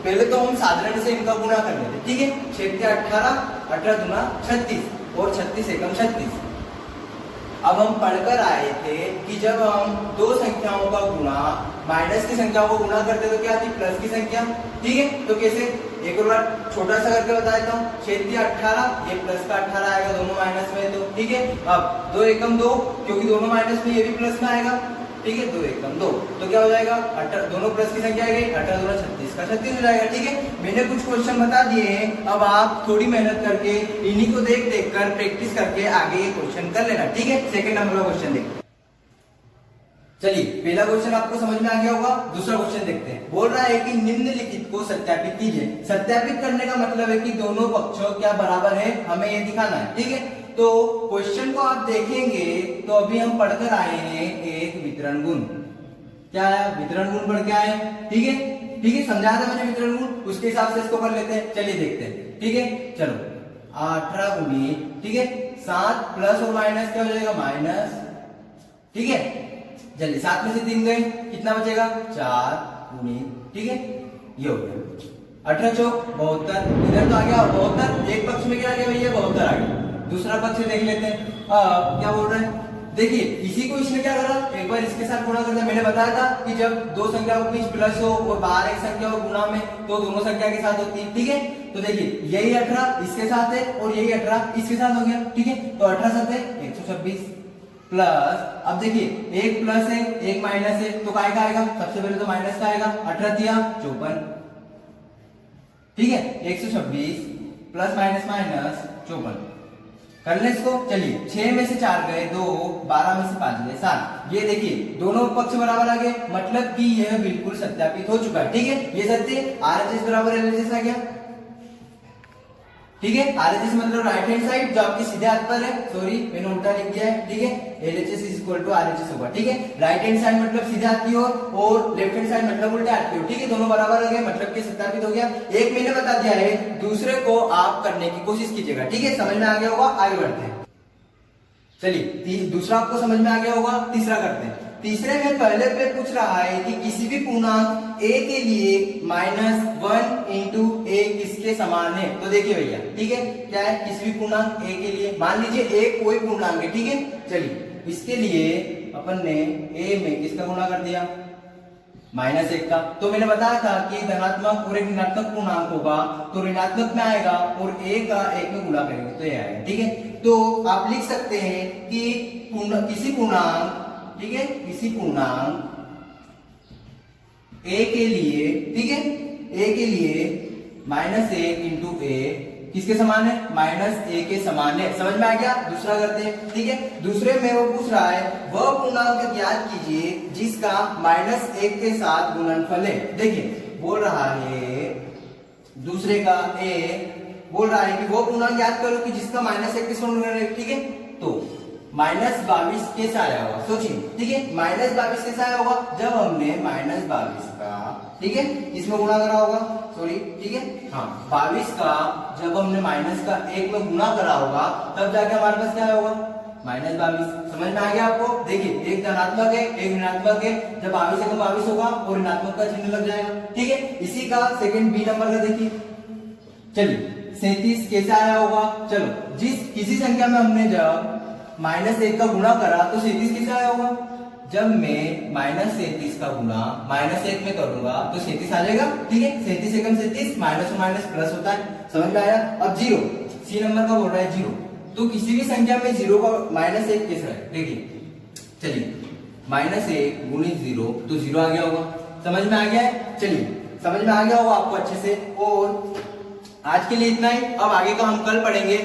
[SPEAKER 1] पहले तो हम साधारण से इनका गुणा कर लेते। ठीक है, 6 के 18, 18 दूना 36 और 36 एकम 36। अब हम पढ़कर आए थे कि जब हम दो संख्याओं का गुणा माइनस की संख्याओं को गुणा करते तो क्या आती? प्लस की संख्या। ठीक है, तो कैसे? एक और बार छोटा सा करके बता देता हूँ। 6 × 18, ये प्लस का 18 आएगा, दोनों माइनस में तो। ठीक है, अब 2 एकम 2, क्योंकि दोनों माइनस में, ये भी प्लस में आएगा। ठीक है, 2 एकम 2, तो क्या हो जाएगा? 18, दोनों प्लस की संख्या आ गई, 18 दूना 36 का 36 हो जाएगा। ठीक है, मैंने कुछ क्वेश्चन बता दिए हैं, अब आप थोड़ी मेहनत करके इन्हीं को देख देख कर प्रैक्टिस करके आगे ये क्वेश्चन कर लेना। ठीक है, सेकंड नंबर का क्वेश्चन देखिए। चलिए पहला क्वेश्चन आपको समझ में आ गया होगा। दूसरा क्वेश्चन देखते हैं। बोल रहा है कि निम्नलिखित को सत्यापित कीजिए। सत्यापित करने का मतलब है कि दोनों पक्षों क्या बराबर है, हमें ये दिखाना है। ठीक है, तो क्वेश्चन को आप देखेंगे तो अभी हम पढ़कर आए हैं एक वितरण गुण। क्या है? वितरण गुण पढ़ के आए। ठीक है, ठीक है, समझाया था मैंने वितरण गुण, उसके हिसाब से इसको कर लेते हैं। चलिए देखते हैं। ठीक है, चलो 18 गुणी, ठीक है, 7 प्लस और माइनस क्या हो जाएगा? माइनस। ठीक है, चलिए 7 में से 3 गए, कितना बचेगा? 4 गुणी, ठीक है, ये हो गया 18 चौक 72। इधर तो आ गया 72, एक पक्ष में क्या आ गया भैया? 72 आ गया। दूसरा पक्ष देख लेते हैं। क्या बोल रहे हैं? देखिए इसी को इसने क्या करा, एक बार इसके साथ गुणा कर दिया। मैंने बताया था कि जब दो संख्याओं के बीच प्लस हो और बाहर एक संख्या हो गुणा में, तो दोनों संख्या के साथ होती है। ठीक है, तो देखिए यही 18 इसके साथ है और यही 18 इसके साथ हो गया। ठीक है, तो 18 साथ है 126 प्लस, अब देखिए एक प्लस है एक माइनस है, तो काय का आएगा? सबसे पहले तो माइनस का आएगा। 18 दिया 54। ठीक है, 126 प्लस माइनस माइनस 54 कर ले इसको। चलिए 6 में से 4 गए 2, 12 में से 5 गए 7। ये देखिए दोनों पक्ष बराबर आ गए, मतलब कि यह बिल्कुल सत्यापित हो चुका है। ठीक है, ये सत्य RHS बराबर LHS आ गया। ठीक है, RHS मतलब राइट हैंड साइड, जो आपके सीधे हाथ पर है। सॉरी मैंने उल्टा लिख दिया है। ठीक है, LHS is equal to RHS होगा। ठीक है, राइट हैंड साइड मतलब सीधे हाथ की ओर और लेफ्ट हैंड साइड मतलब उल्टे हाथ की ओर। ठीक है, दोनों बराबर हो गए, मतलब कि सत्यापित हो गया। एक मैंने बता दिया है, दूसरे को आप करने की कोशिश कीजिएगा। ठीक है, समझ में आ गया होगा। आगे बढ़ते हैं। चलिए दूसरा आपको समझ में आ गया होगा, तीसरा करते हैं। तीसरे में पहले पे पूछ रहा है कि किसी भी पूर्णांक a के लिए -1 इंटू a किसके समान है। तो देखिए भैया, ठीक है, क्या है? किसी भी पूर्णांक a के लिए, मान लीजिए a कोई पूर्णांक है। ठीक है, चलिए इसके लिए अपन ने a में किसका गुणा कर दिया? -1 का। तो मैंने बताया था कि धनात्मक और एक ऋणात्मक पूर्णांक होगा तो ऋणात्मक में आएगा और a का 1 में गुणा करेंगे तो ये आएगा। ठीक है, तो आप लिख सकते हैं कि किसी पूर्णांक, ठीक है, किसी पूर्णांक a के लिए, ठीक है, a के लिए -1 इंटू a किसके समान है? -a के समान है। समझ में आ गया? दूसरा करते हैं। ठीक है, दूसरे में वो पूछ रहा है वह पूर्णांक ज्ञात कीजिए जिसका -1 के साथ गुणनफल है। देखिए बोल रहा है दूसरे का a बोल रहा है कि वो पूर्णांक ज्ञात करो कि जिसका -1 के साथ गुणनफल है। ठीक है, तो -22 कैसे आया होगा? सोचिए। ठीक है, -22 कैसे आया होगा? जब हमने -22 का, ठीक है, इसमें गुणा करा होगा। सॉरी, ठीक है, हाँ 22 का जब हमने माइनस का 1 में गुणा करा होगा तब जाके हमारे पास क्या होगा? -22। समझ में आ गया आपको? देखिए एक धनात्मक है एक ऋणात्मक है, जब 22 से 22 होगा और ऋणात्मक का चिन्ह लग जाएगा। ठीक है, इसी का सेकंड बी नंबर का देखिए। चलिए 37 कैसे आया होगा? चलो किसी संख्या में हमने जब -1 का गुणा करा तो 37 कैसे आया होगा? जब मैं -37 का गुणा -1 में करूंगा तो 37 आ जाएगा। ठीक है, 37 एकम 37, माइनस और माइनस प्लस होता है। समझ में आया? अब 0 सी नंबर का बोल रहा है 0, तो किसी भी संख्या में 0 का -1 कैसे है? देखिए चलिए -1 गुणित 0 तो 0 आ गया होगा। समझ में आ गया है? चलिए समझ में आ गया होगा आपको अच्छे से। और आज के लिए इतना ही, अब आगे का हम कल पढ़ेंगे।